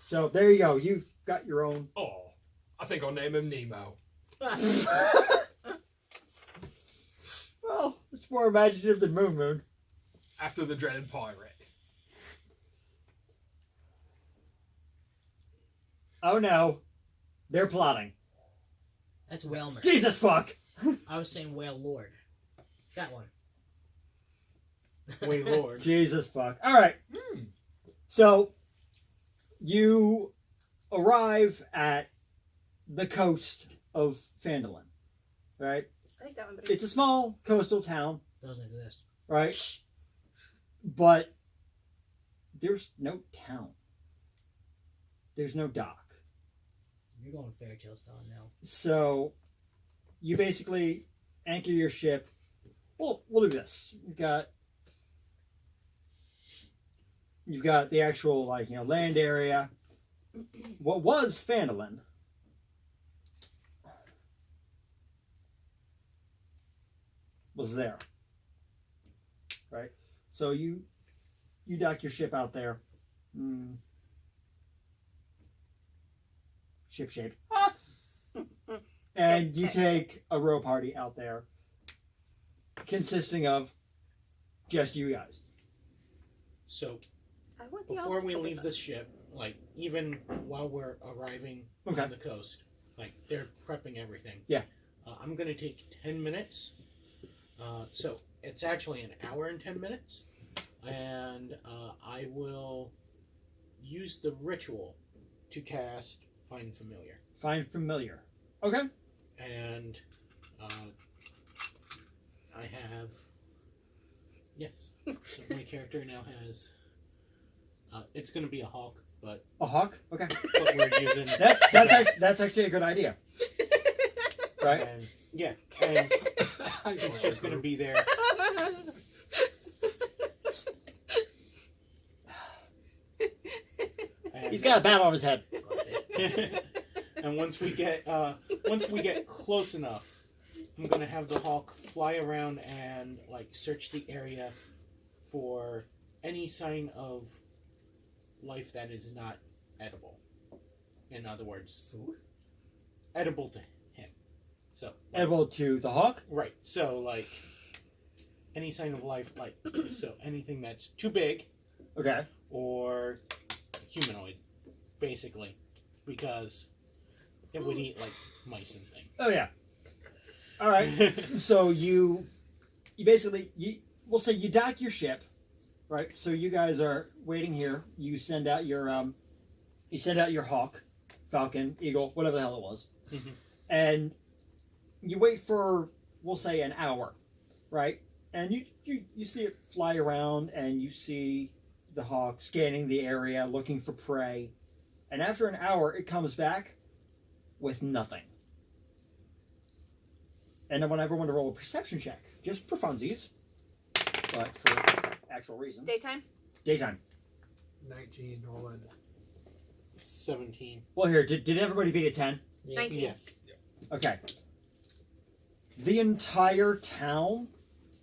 Speaker 1: So, there you go. You've got your own.
Speaker 5: oh. I think I'll name him Nemo.
Speaker 1: Well, it's more imaginative than Moon Moon.
Speaker 5: After the dreaded pirate.
Speaker 1: Oh no. They're plotting.
Speaker 2: That's Whalemer.
Speaker 1: Jesus fuck!
Speaker 2: I was saying whale lord. That one.
Speaker 3: Way Lord.
Speaker 1: Jesus fuck. Alright. So, you arrive at the coast of Phandalin. Right?
Speaker 4: I think that one.
Speaker 1: It's a small coastal town,
Speaker 2: Doesn't exist.
Speaker 1: right? But there's no town. There's no dock.
Speaker 2: You're going fairy tale style now.
Speaker 1: So you basically anchor your ship. Well, we'll do this. You've got the actual land area. What was Phandalin was there. Right? So you dock your ship out there. Ship shape. And you take a row party out there consisting of just you guys.
Speaker 3: So
Speaker 4: I want the
Speaker 3: before
Speaker 4: elves to
Speaker 3: we
Speaker 4: come
Speaker 3: leave
Speaker 4: with
Speaker 3: the
Speaker 4: us.
Speaker 3: ship, like even while we're arriving
Speaker 1: Okay.
Speaker 3: on the coast, like they're prepping everything.
Speaker 1: Yeah.
Speaker 3: I'm gonna take 10 minutes. So it's actually an hour and 10 minutes, and I will use the ritual to cast Find Familiar.
Speaker 1: Find familiar. Okay.
Speaker 3: And I have so my character now has it's going to be a hawk, but
Speaker 1: A hawk? Okay.
Speaker 3: we're using
Speaker 1: That's actually a good idea. Right?
Speaker 3: and, and it's just going to be there. And,
Speaker 1: He's got a bat on his head.
Speaker 3: and once we get close enough, I'm gonna have the hawk fly around and search the area for any sign of life that is not edible. In other words,
Speaker 2: Food?
Speaker 3: edible to him. So
Speaker 1: Edible to the hawk?
Speaker 3: right. So any sign of life, so anything that's too big
Speaker 1: Okay.
Speaker 3: or humanoid, basically, because it would eat mice and things.
Speaker 1: Oh yeah. All right. So you basically we'll say you dock your ship, right? So you guys are waiting here. You send out your hawk, falcon, eagle, whatever the hell it was, and you wait for, we'll say, an hour, right? And you see it fly around, and you see the hawk scanning the area, looking for prey, and after an hour, it comes back with nothing. And I want everyone to roll a perception check, just for funsies, but for actual reasons.
Speaker 4: Daytime?
Speaker 1: Daytime.
Speaker 5: 19 all in.
Speaker 3: 17.
Speaker 1: Well, here, did everybody beat a 10?
Speaker 4: 19.
Speaker 3: Yes.
Speaker 1: Okay. The entire town,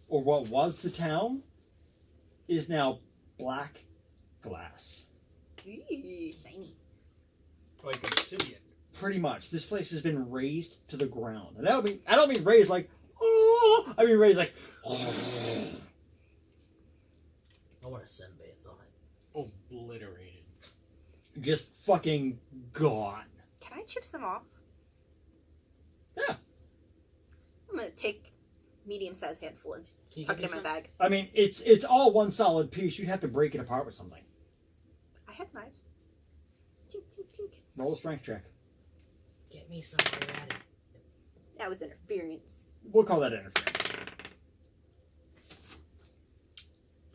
Speaker 1: or what was the town, is now black glass.
Speaker 4: Ooh, shiny.
Speaker 5: Like obsidian.
Speaker 1: Pretty much. This place has been razed to the ground. And I don't mean raised like, oh, I mean raised like,
Speaker 2: I want a senbei thought.
Speaker 3: Obliterated.
Speaker 1: just fucking gone.
Speaker 4: Can I chip some off?
Speaker 1: Yeah.
Speaker 4: I'm gonna take medium-sized handful and
Speaker 2: Can you
Speaker 4: tuck
Speaker 2: give
Speaker 4: it
Speaker 2: me
Speaker 4: in my
Speaker 2: some?
Speaker 4: bag.
Speaker 1: I mean, it's all one solid piece. You'd have to break it apart with something.
Speaker 4: I have knives. Tink, tink, tink.
Speaker 1: Roll a strength check.
Speaker 2: Get me some while you're at it.
Speaker 4: That was interference.
Speaker 1: We'll call that interference.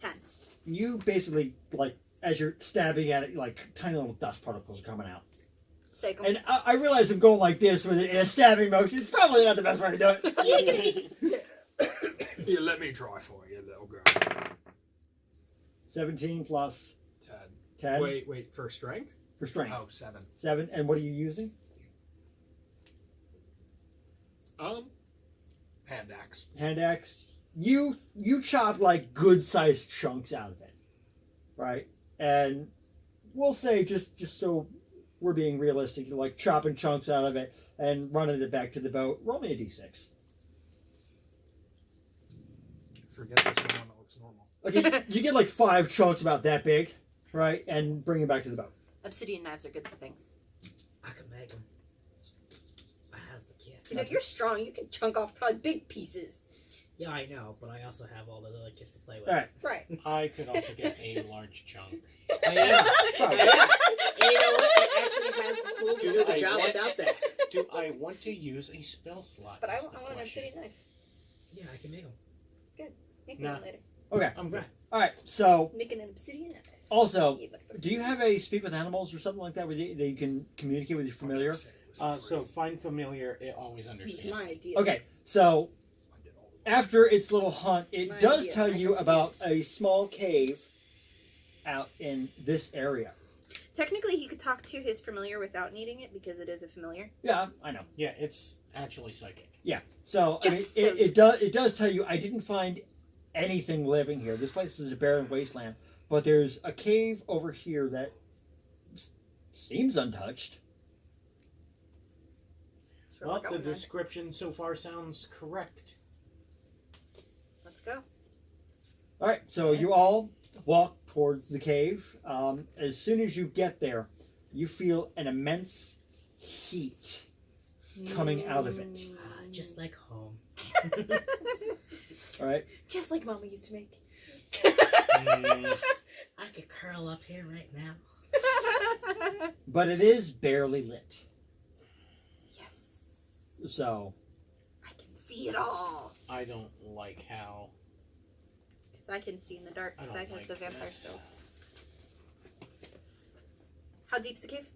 Speaker 4: 10.
Speaker 1: You basically, as you're stabbing at it, like tiny little dust particles are coming out.
Speaker 4: Take 'em.
Speaker 1: And I realize I'm going like this with it in a stabbing motion. It's probably not the best way to do it.
Speaker 5: You let me try for you, little girl.
Speaker 1: 17 plus
Speaker 5: 10.
Speaker 1: 10
Speaker 5: Wait, for strength?
Speaker 1: for strength.
Speaker 5: Oh, 7.
Speaker 1: 7. And what are you using?
Speaker 5: Hand axe.
Speaker 1: Hand axe. You chop like good sized chunks out of it, right? And we'll say just so we're being realistic, you're like chopping chunks out of it and running it back to the boat. Roll me a d6.
Speaker 5: Forget this one that looks normal.
Speaker 1: Okay, you get like 5 chunks about that big, right? And bring it back to the boat.
Speaker 4: Obsidian knives are good for things.
Speaker 2: I can make them. I has the kit.
Speaker 4: You know, you're strong. You can chunk off probably big pieces.
Speaker 2: Yeah, I know, but I also have all the other kits to play with.
Speaker 1: All right.
Speaker 4: Right.
Speaker 3: I could also get a large chunk.
Speaker 2: I am.
Speaker 1: Probably.
Speaker 2: I am. And you know what? It actually has the tools to do the
Speaker 3: I
Speaker 2: job
Speaker 3: want-
Speaker 2: without that.
Speaker 3: Do I want to use a spell slot?
Speaker 4: But I
Speaker 3: is
Speaker 4: want
Speaker 3: the
Speaker 4: an
Speaker 3: question.
Speaker 4: obsidian knife.
Speaker 2: Yeah, I can make them.
Speaker 4: Make
Speaker 3: Nah.
Speaker 4: one later.
Speaker 1: Okay.
Speaker 3: I'm good.
Speaker 1: All right. So
Speaker 4: Making an obsidian knife.
Speaker 1: also,
Speaker 4: Yeah, but-
Speaker 1: do you have a speak with animals or something like that where that you can communicate with your familiar?
Speaker 3: So find familiar, it always
Speaker 4: It's
Speaker 3: understands.
Speaker 4: my idea.
Speaker 1: Okay. So after its little hunt, it
Speaker 4: My
Speaker 1: does
Speaker 4: idea.
Speaker 1: tell
Speaker 4: I
Speaker 1: you
Speaker 4: know
Speaker 1: about
Speaker 4: it
Speaker 1: a small cave out in this area.
Speaker 4: Technically, he could talk to his familiar without needing it because it is a familiar.
Speaker 1: Yeah, I know.
Speaker 3: Yeah, it's actually psychic.
Speaker 1: Yeah. So I mean,
Speaker 4: Just so-
Speaker 1: it does tell you. I didn't find anything living here. This place is a barren wasteland, but there's a cave over here that seems untouched.
Speaker 4: That's where
Speaker 3: Well,
Speaker 4: we're
Speaker 3: the
Speaker 4: going then.
Speaker 3: description so far sounds correct.
Speaker 4: Let's go.
Speaker 1: All right. So you all walk towards the cave. As soon as you get there, you feel an immense heat coming out of it.
Speaker 2: Just like home.
Speaker 1: All right.
Speaker 4: Just like Mama used to make.
Speaker 2: I could curl up here right now.
Speaker 1: But it is barely lit.
Speaker 4: Yes.
Speaker 1: So
Speaker 4: I can see it all.
Speaker 3: I don't like how.
Speaker 4: Because I can see in the dark.
Speaker 3: I
Speaker 4: Because
Speaker 3: don't
Speaker 4: I have
Speaker 3: like
Speaker 4: the vampire
Speaker 3: this.
Speaker 4: skills. How deep's the cave?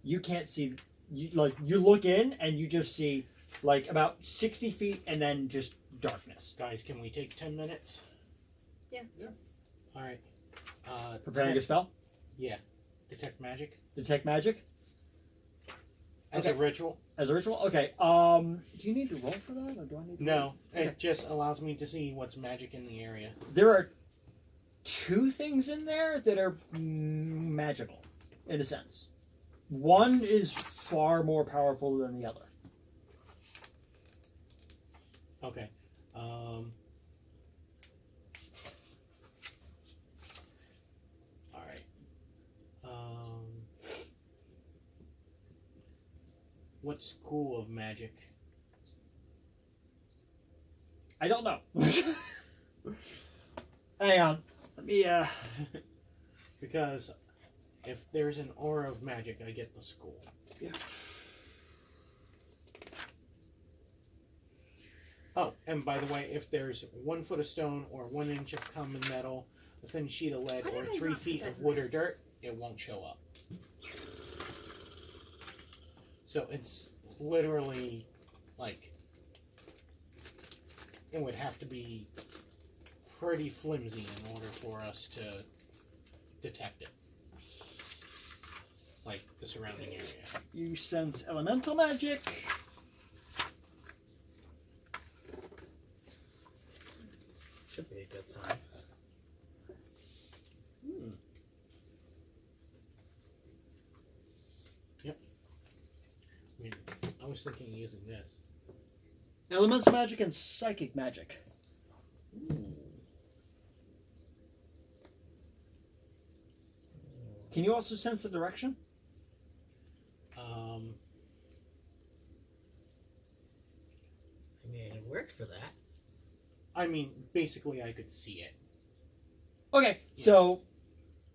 Speaker 1: you can't see. You look in and you just see like about 60 feet and then just darkness.
Speaker 3: Guys, can we take 10 minutes?
Speaker 4: Yeah.
Speaker 3: All right.
Speaker 1: Preparing your spell.
Speaker 3: Yeah. Detect magic
Speaker 1: Detect magic
Speaker 3: as
Speaker 1: Okay.
Speaker 3: a ritual.
Speaker 1: as a ritual. Okay. Do you need to roll for that, or do I need? To
Speaker 3: No,
Speaker 1: roll? Okay.
Speaker 3: it just allows me to see what's magic in the area.
Speaker 1: There are 2 things in there that are magical, in a sense. One is far more powerful than the other.
Speaker 3: Okay. All right. What school of magic?
Speaker 1: I don't know. Hang on. Let me.
Speaker 3: Because if there's an aura of magic, I get the school.
Speaker 1: Yeah.
Speaker 3: Oh, and by the way, if there's 1 foot of stone or 1 inch of common metal, a thin sheet of lead,
Speaker 4: Why
Speaker 3: or
Speaker 4: did I
Speaker 3: 3
Speaker 4: not
Speaker 3: feet
Speaker 4: put
Speaker 3: of
Speaker 4: that
Speaker 3: wood or dirt, it won't show up. So it's literally like it would have to be pretty flimsy in order for us to detect it. Like the surrounding area.
Speaker 1: You sense elemental magic.
Speaker 2: Should be a good time.
Speaker 3: Yep. I mean, I was thinking of using this.
Speaker 1: Elemental magic and psychic magic. Can you also sense the direction?
Speaker 2: I mean, it worked for that.
Speaker 3: I mean, basically, I could see it.
Speaker 1: Okay, so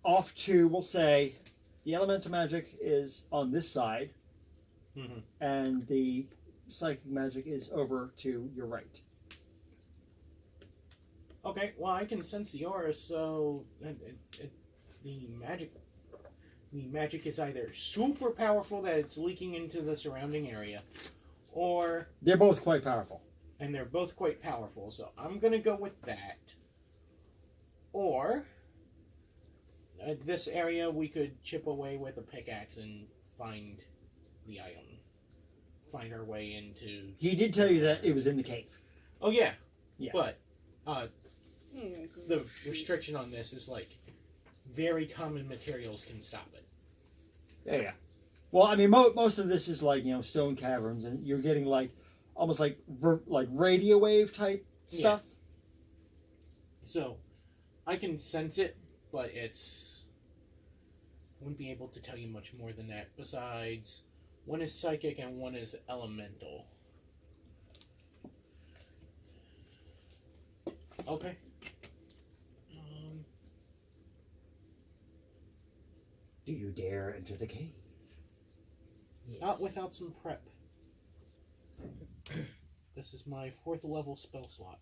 Speaker 1: off to, we'll say, the elemental magic is on this side,
Speaker 3: Mm-hmm.
Speaker 1: and the psychic magic is over to your right.
Speaker 3: Okay, well, I can sense the aura, so the magic is either super powerful that it's leaking into the surrounding area, or
Speaker 1: They're both quite powerful.
Speaker 3: and they're both quite powerful. So I'm gonna go with that. Or this area we could chip away with a pickaxe and find the item. Find our way into.
Speaker 1: He did tell you that it was in the cave.
Speaker 3: Oh yeah.
Speaker 1: Yeah.
Speaker 3: But the restriction on this is like very common materials can stop it.
Speaker 1: Yeah. Well, I mean, most of this is like, stone caverns, and you're getting like almost like radio wave type stuff.
Speaker 3: So I can sense it, but wouldn't be able to tell you much more than that. Besides, one is psychic and one is elemental. Okay.
Speaker 1: Do you dare enter the cave?
Speaker 2: Yes.
Speaker 3: Not without some prep. This is my 4th level spell slot.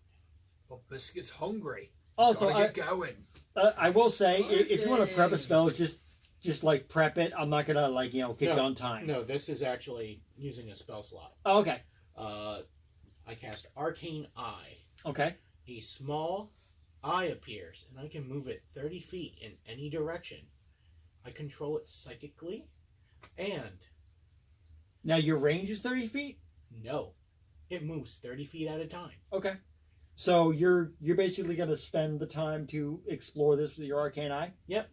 Speaker 5: But Biscuit's hungry.
Speaker 1: Also,
Speaker 5: Gotta get going.
Speaker 1: I will say, if you want to prep a spell, just like prep it. I'm not gonna get you on time.
Speaker 3: No, this is actually using a spell slot.
Speaker 1: Oh, okay.
Speaker 3: I cast Arcane Eye.
Speaker 1: Okay.
Speaker 3: A small eye appears, and I can move it 30 feet in any direction. I control it psychically, and
Speaker 1: Now your range is 30 feet.
Speaker 3: no, it moves 30 feet at a time.
Speaker 1: Okay. So you're basically gonna spend the time to explore this with your arcane eye.
Speaker 3: Yep.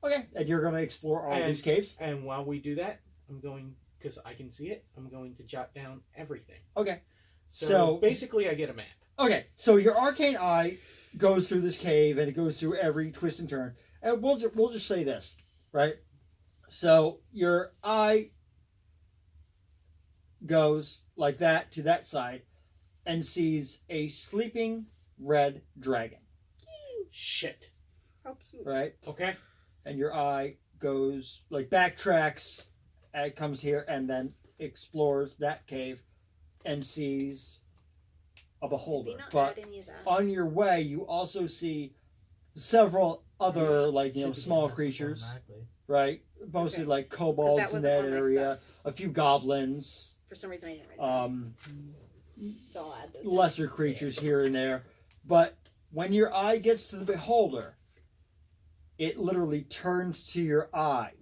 Speaker 1: Okay. And you're gonna explore all these caves.
Speaker 3: And while we do that, I'm going, because I can see it, I'm going to jot down everything.
Speaker 1: Okay.
Speaker 3: So,
Speaker 1: So-
Speaker 3: basically, I get a map.
Speaker 1: Okay, so your arcane eye goes through this cave, and it goes through every twist and turn. And we'll just say this, right? So your eye goes like that to that side, and sees a sleeping red dragon,
Speaker 3: Shit.
Speaker 4: How cute.
Speaker 1: right?
Speaker 3: Okay.
Speaker 1: And your eye goes backtracks, and comes here, and then explores that cave, and sees a beholder.
Speaker 4: Did we not
Speaker 1: But
Speaker 4: add any of that?
Speaker 1: on your way, you also see several other
Speaker 2: Should be
Speaker 1: small
Speaker 2: getting
Speaker 1: creatures,
Speaker 2: automatically.
Speaker 1: right? Mostly
Speaker 4: Okay.
Speaker 1: like kobolds
Speaker 4: that
Speaker 1: in
Speaker 4: wasn't
Speaker 1: that
Speaker 4: on my
Speaker 1: area, a few goblins,
Speaker 4: For some reason, I didn't write it down. So I'll add those.
Speaker 1: lesser creatures here and there. But when your eye gets to the beholder, it literally turns to your eye,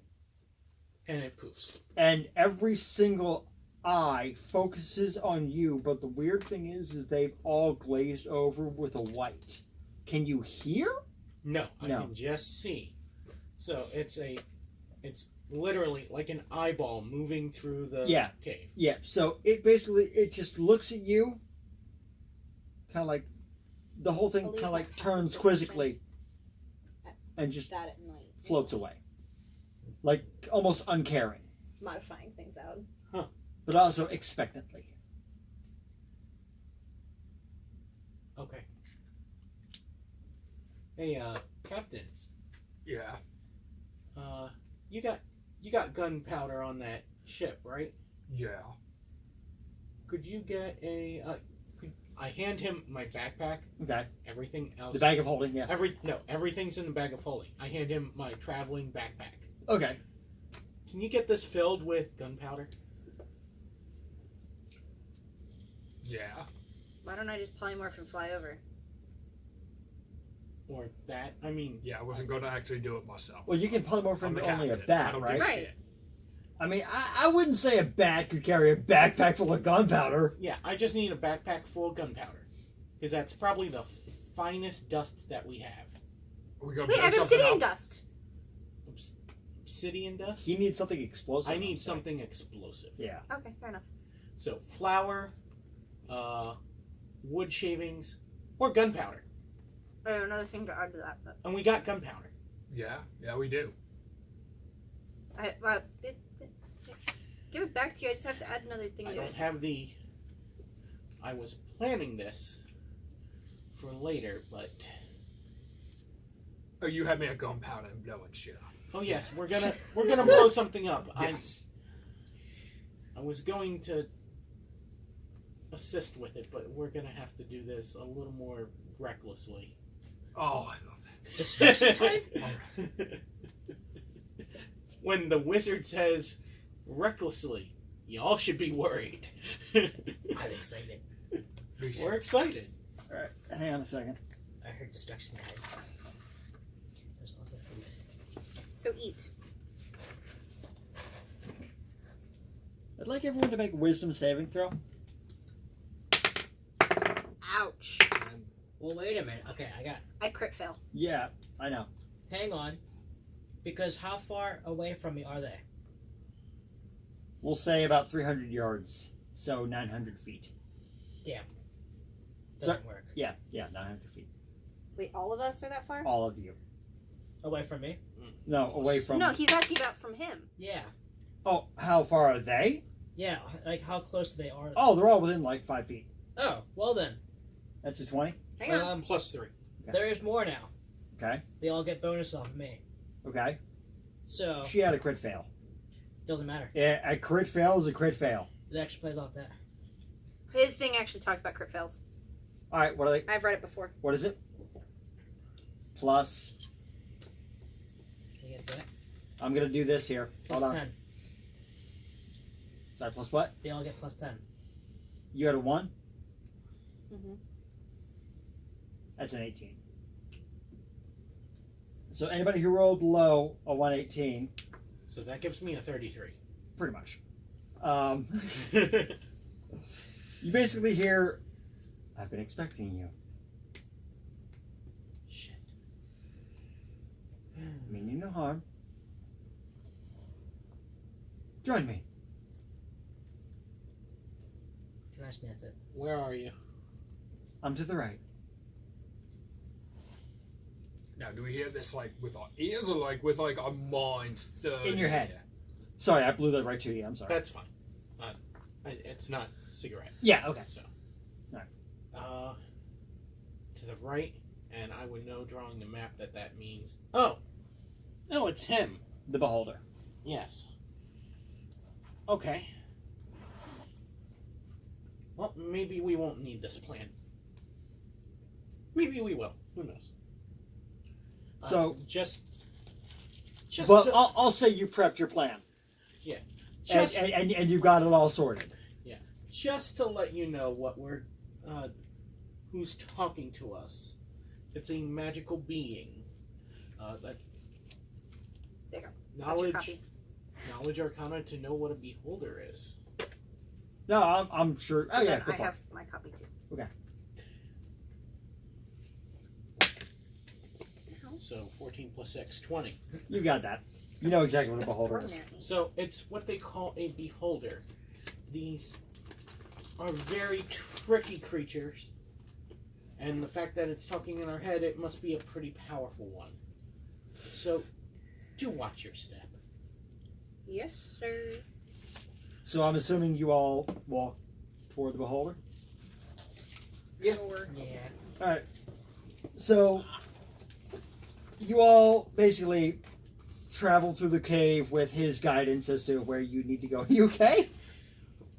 Speaker 3: And it poofs.
Speaker 1: and every single eye focuses on you. But the weird thing is they've all glazed over with a white. Can you hear?
Speaker 3: No, I
Speaker 1: No.
Speaker 3: can just see. So it's literally like an eyeball moving through the
Speaker 1: Yeah.
Speaker 3: cave.
Speaker 1: Yeah, so it just looks at you, kind of like the whole thing
Speaker 4: Believe
Speaker 1: kind of like
Speaker 4: that
Speaker 1: turns
Speaker 4: has
Speaker 1: quizzically and just
Speaker 4: That at night.
Speaker 1: floats away, like almost uncaring,
Speaker 4: Modifying things out.
Speaker 1: but also expectantly.
Speaker 3: Okay. Hey, Captain.
Speaker 5: Yeah.
Speaker 3: You got gunpowder on that ship, right?
Speaker 5: Yeah.
Speaker 3: Could you get a? I hand him my backpack.
Speaker 1: Okay,
Speaker 3: Everything else.
Speaker 1: the bag of holding. Yeah.
Speaker 3: Everything's in the bag of holding. I hand him my traveling backpack.
Speaker 1: Okay.
Speaker 3: Can you get this filled with gunpowder?
Speaker 5: Yeah.
Speaker 4: Why don't I just polymorph and fly over?
Speaker 3: Or that? I mean,
Speaker 5: Yeah, I wasn't going to actually do it myself.
Speaker 1: Well, you can polymorph
Speaker 5: I'm
Speaker 1: into
Speaker 5: the
Speaker 1: only a
Speaker 5: captain. I
Speaker 1: bat,
Speaker 5: don't
Speaker 1: right?
Speaker 5: give a
Speaker 4: Right.
Speaker 5: shit.
Speaker 1: I mean, I wouldn't say a bat could carry a backpack full of gunpowder.
Speaker 3: yeah, I just need a backpack full of gunpowder. Because that's probably the finest dust that we have.
Speaker 5: Are we going
Speaker 4: Wait,
Speaker 5: to
Speaker 4: I have
Speaker 5: build something
Speaker 4: obsidian
Speaker 5: up?
Speaker 4: dust.
Speaker 3: Obsidian dust?
Speaker 1: He needs something explosive.
Speaker 3: I need
Speaker 1: I'm saying.
Speaker 3: something explosive.
Speaker 1: Yeah.
Speaker 4: Okay, fair enough.
Speaker 3: So, flour, wood shavings, or gunpowder.
Speaker 4: Oh, another thing to add to that. But
Speaker 3: And we got gunpowder.
Speaker 5: Yeah, we do.
Speaker 4: give it back to you. I just have to add another thing
Speaker 3: I
Speaker 4: to
Speaker 3: don't
Speaker 4: it.
Speaker 3: have the. I was planning this for later, but
Speaker 5: Oh, you had me at gunpowder and blowing shit up.
Speaker 3: oh yes, we're gonna blow something up.
Speaker 5: Yes.
Speaker 3: I was going to assist with it, but we're gonna have to do this a little more recklessly.
Speaker 5: Oh, I love that.
Speaker 2: Destruction type?
Speaker 3: When the wizard says recklessly, y'all should be worried.
Speaker 2: I'm excited.
Speaker 3: We're excited.
Speaker 1: Alright, hang on a second.
Speaker 2: I heard destruction type. There's also food.
Speaker 4: So eat.
Speaker 1: I'd like everyone to make a wisdom saving throw.
Speaker 4: Ouch.
Speaker 5: And
Speaker 2: Well, wait a minute. Okay,
Speaker 4: I crit fail.
Speaker 1: Yeah, I know.
Speaker 2: hang on. Because how far away from me are they?
Speaker 1: We'll say about 300 yards, so 900 feet.
Speaker 2: Doesn't work.
Speaker 1: Yeah, 900 feet.
Speaker 4: Wait, all of us are that far?
Speaker 1: All of you.
Speaker 2: Away from me?
Speaker 1: No, away from.
Speaker 4: No, he's asking about from him.
Speaker 2: Yeah.
Speaker 1: Oh, how far are they?
Speaker 2: Yeah, like how close they are.
Speaker 1: Oh, they're all within like 5 feet.
Speaker 2: Oh, well then.
Speaker 1: That's a 20.
Speaker 4: Hang on.
Speaker 3: Plus 3.
Speaker 2: There is more now.
Speaker 1: Okay.
Speaker 2: They all get bonus off of me.
Speaker 1: Okay.
Speaker 2: So,
Speaker 1: She had a crit fail.
Speaker 2: doesn't matter.
Speaker 1: Yeah, a crit fail is a crit fail.
Speaker 2: It actually plays off that.
Speaker 4: His thing actually talks about crit fails.
Speaker 1: All right, what are they?
Speaker 4: I've read it before.
Speaker 1: What is it? Plus.
Speaker 2: Can you get that?
Speaker 1: I'm gonna do this here.
Speaker 2: Plus
Speaker 1: Hold on.
Speaker 2: 10.
Speaker 1: Sorry, plus what?
Speaker 2: They all get plus 10.
Speaker 1: You had a 1.
Speaker 4: Mm-hmm.
Speaker 1: That's an 18. So anybody who rolled below a 118,
Speaker 3: So that gives me a 33.
Speaker 1: pretty much. You basically hear, "I've been expecting you.
Speaker 3: Shit.
Speaker 1: I mean you no harm. Join me."
Speaker 2: Can I sniff it?
Speaker 3: Where are you?
Speaker 1: I'm to the right.
Speaker 5: now, do we hear this like with our ears or like with like our minds?
Speaker 1: In your head. Sorry, I blew that right to you. I'm sorry.
Speaker 3: That's fine. It's not cigarette.
Speaker 1: Yeah, okay.
Speaker 3: So.
Speaker 1: Alright.
Speaker 3: To the right, and I would know drawing the map that means. Oh! No, it's him.
Speaker 1: The beholder.
Speaker 3: Yes. Okay. Well, maybe we won't need this plan. Maybe we will. Who knows?
Speaker 1: So-
Speaker 3: just
Speaker 1: But
Speaker 3: to,
Speaker 1: I'll say you prepped your plan.
Speaker 3: just,
Speaker 1: And you got it all sorted.
Speaker 3: just to let you know what we're, who's talking to us. It's a magical being. That
Speaker 4: There you go. That's your
Speaker 3: knowledge,
Speaker 4: copy.
Speaker 3: knowledge arcana to know what a beholder is.
Speaker 1: No, I'm sure. Oh, yeah,
Speaker 4: Then
Speaker 1: go
Speaker 4: I
Speaker 1: for it.
Speaker 4: have my copy too.
Speaker 3: So 14 plus 6, 20.
Speaker 1: You got that. You know exactly what a beholder is.
Speaker 4: Extraordinary.
Speaker 3: So it's what they call a beholder. These are very tricky creatures, and the fact that it's talking in our head, it must be a pretty powerful one. So do watch your step.
Speaker 4: Yes, sir.
Speaker 1: So I'm assuming you all walk toward the beholder.
Speaker 3: Yeah.
Speaker 4: Or
Speaker 2: Yeah.
Speaker 1: All right. So you all basically travel through the cave with his guidance as to where you need to go. You okay?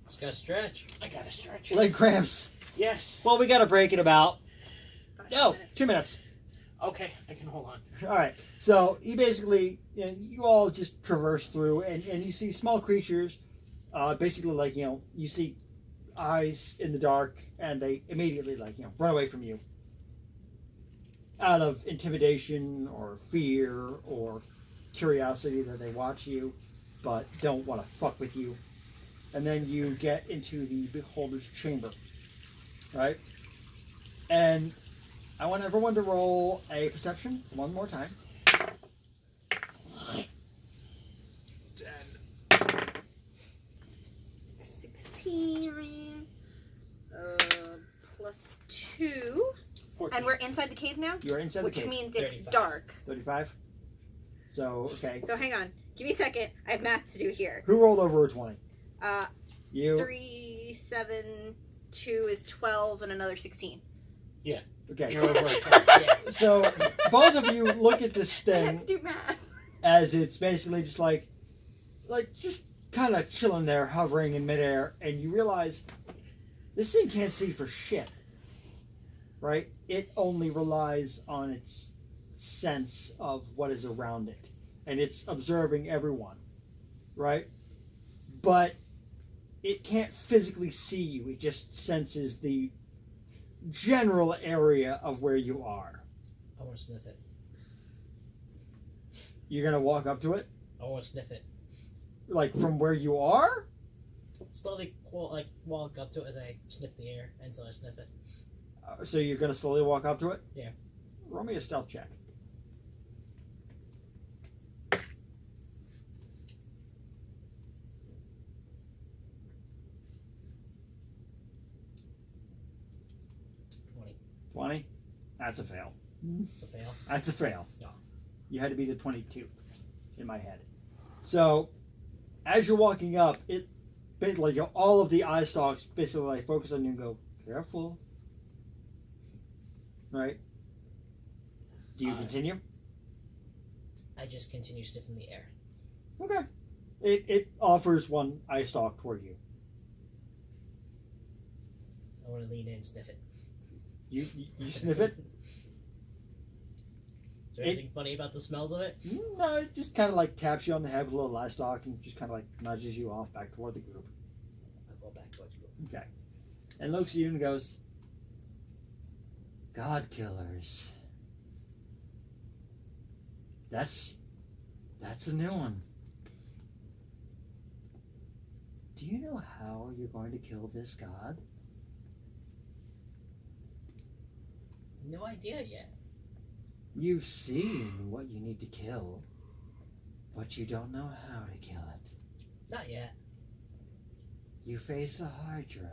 Speaker 2: Just gotta stretch.
Speaker 3: I gotta stretch.
Speaker 1: Leg cramps.
Speaker 3: Yes.
Speaker 1: Well, we got to break in about
Speaker 4: 5 minutes.
Speaker 1: 2 minutes.
Speaker 3: Okay, I can hold on.
Speaker 1: All right. So he basically, you all just traverse through, and you see small creatures, basically like you see eyes in the dark, and they immediately run away from you, out of intimidation or fear or curiosity that they watch you, but don't want to fuck with you. And then you get into the beholder's chamber, right? And I want everyone to roll a perception one more time.
Speaker 5: 10.
Speaker 4: 16. Plus 2.
Speaker 3: 14.
Speaker 4: And we're inside the cave now?
Speaker 1: You're inside
Speaker 4: Which
Speaker 1: the cave.
Speaker 4: means it's
Speaker 2: 35.
Speaker 4: dark.
Speaker 1: 35. So, okay.
Speaker 4: So hang on. Give me a second. I have math to do here.
Speaker 1: Who rolled over a 20? You.
Speaker 4: 3, 7, 2 is 12, and another 16.
Speaker 1: Okay.
Speaker 3: You're over a 10.
Speaker 2: Yeah.
Speaker 1: So, both of you look at this
Speaker 4: I had
Speaker 1: thing
Speaker 4: to do math.
Speaker 1: as it's basically just like just kind of chilling there, hovering in midair, and you realize this thing can't see for shit. Right? It only relies on its sense of what is around it, and it's observing everyone, right? But it can't physically see you. It just senses the general area of where you are.
Speaker 2: I want to sniff it.
Speaker 1: You're gonna walk up to it,
Speaker 2: I want to sniff it.
Speaker 1: like from where you are.
Speaker 2: Slowly, walk up to it as I sniff the air until I sniff it.
Speaker 1: So you're gonna slowly walk up to it.
Speaker 2: Yeah.
Speaker 1: Roll me a stealth check.
Speaker 2: $20.
Speaker 1: 20. That's a fail.
Speaker 2: It's a fail.
Speaker 1: That's a fail.
Speaker 2: No.
Speaker 1: You had to be the 22 in my head. So as you're walking up, it basically all of the eye stalks basically like focus on you and go, careful. Right? Do you continue?
Speaker 2: I just continue sniffing the air.
Speaker 1: Okay. It offers one eye stalk toward you.
Speaker 2: I want to lean in and sniff it.
Speaker 1: You sniff it?
Speaker 2: Is there anything funny about the smells of it?
Speaker 1: No, it just kind of like taps you on the head with a little eye stalk and just kind of like nudges you off back toward the group.
Speaker 2: I'll go back towards you.
Speaker 1: Okay. And looks at you and goes, God killers. That's a new one. Do you know how you're going to kill this god?
Speaker 2: No idea yet.
Speaker 1: You've seen what you need to kill, but you don't know how to kill it.
Speaker 2: Not yet.
Speaker 1: You face a hydra,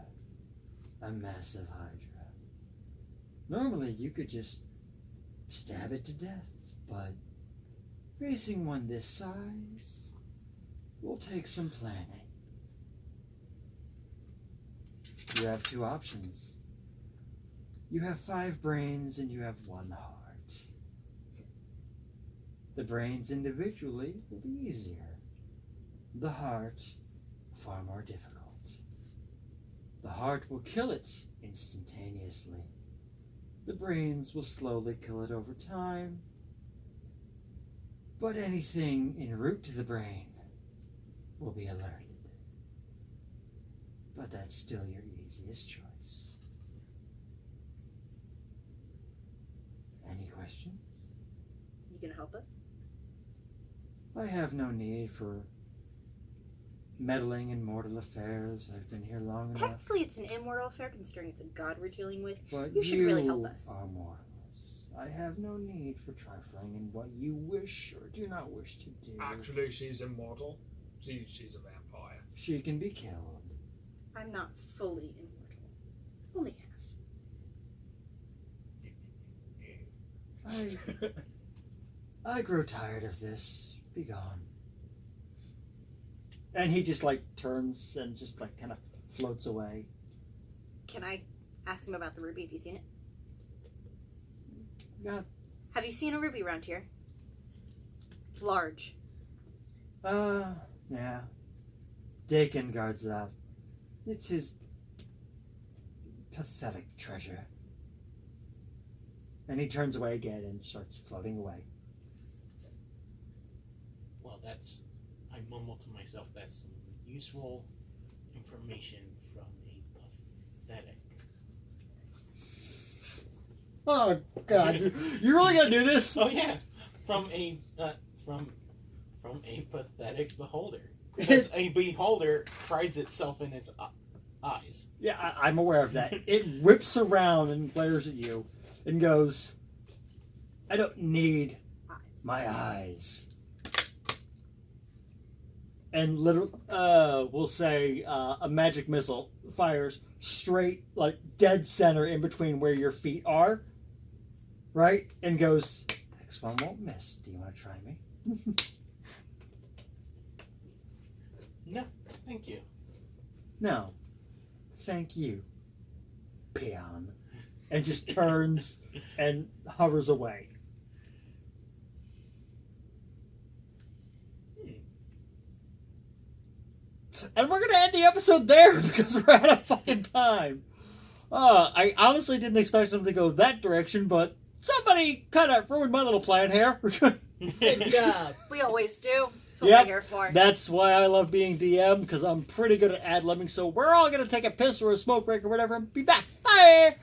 Speaker 1: a massive hydra. Normally you could just stab it to death, but facing one this size will take some planning. You have two options. You have 5 brains and you have 1 heart. The brains individually will be easier. The heart, far more difficult. The heart will kill it instantaneously. The brains will slowly kill it over time. But anything en route to the brain will be alerted. But that's still your easiest choice. Any questions?
Speaker 4: You gonna help us?
Speaker 1: I have no need for meddling in mortal affairs. I've been here long enough.
Speaker 4: Technically, it's an immortal affair, considering it's a god we're dealing with.
Speaker 1: But
Speaker 4: You should really help us.
Speaker 1: are mortals. I have no need for trifling in what you wish or do not wish to do.
Speaker 5: Actually, she's immortal. She's a vampire.
Speaker 1: She can be killed.
Speaker 4: I'm not fully immortal. Only half.
Speaker 1: I grow tired of this. Be gone. And he just like turns and just like kind of floats away.
Speaker 4: Can I ask him about the ruby? Have you seen it?
Speaker 1: God.
Speaker 4: Have you seen a ruby around here? It's large.
Speaker 1: Yeah. Dakin guards that. It's his pathetic treasure. And he turns away again and starts floating away.
Speaker 3: Well, I mumble to myself, that's some useful information from a pathetic.
Speaker 1: Oh God! You really gonna do this?
Speaker 3: Oh yeah, from a pathetic beholder. Because a beholder prides itself in its eyes.
Speaker 1: Yeah, I'm aware of that. It whips around and glares at you and goes, I don't need my eyes. And literally, we'll say a magic missile fires straight, like dead center in between where your feet are, right? And goes, next one won't miss. Do you want to try me?
Speaker 3: No, thank you.
Speaker 1: No, thank you, peon. And just turns and hovers away. And we're going to end the episode there because we're out of fucking time. I honestly didn't expect them to go that direction, but somebody kind of ruined my little plan here.
Speaker 2: Good job.
Speaker 4: We always do. That's what
Speaker 1: Yep.
Speaker 4: we're here for.
Speaker 1: That's why I love being DM, because I'm pretty good at ad-libbing. So we're all going to take a piss or a smoke break or whatever and be back. Bye!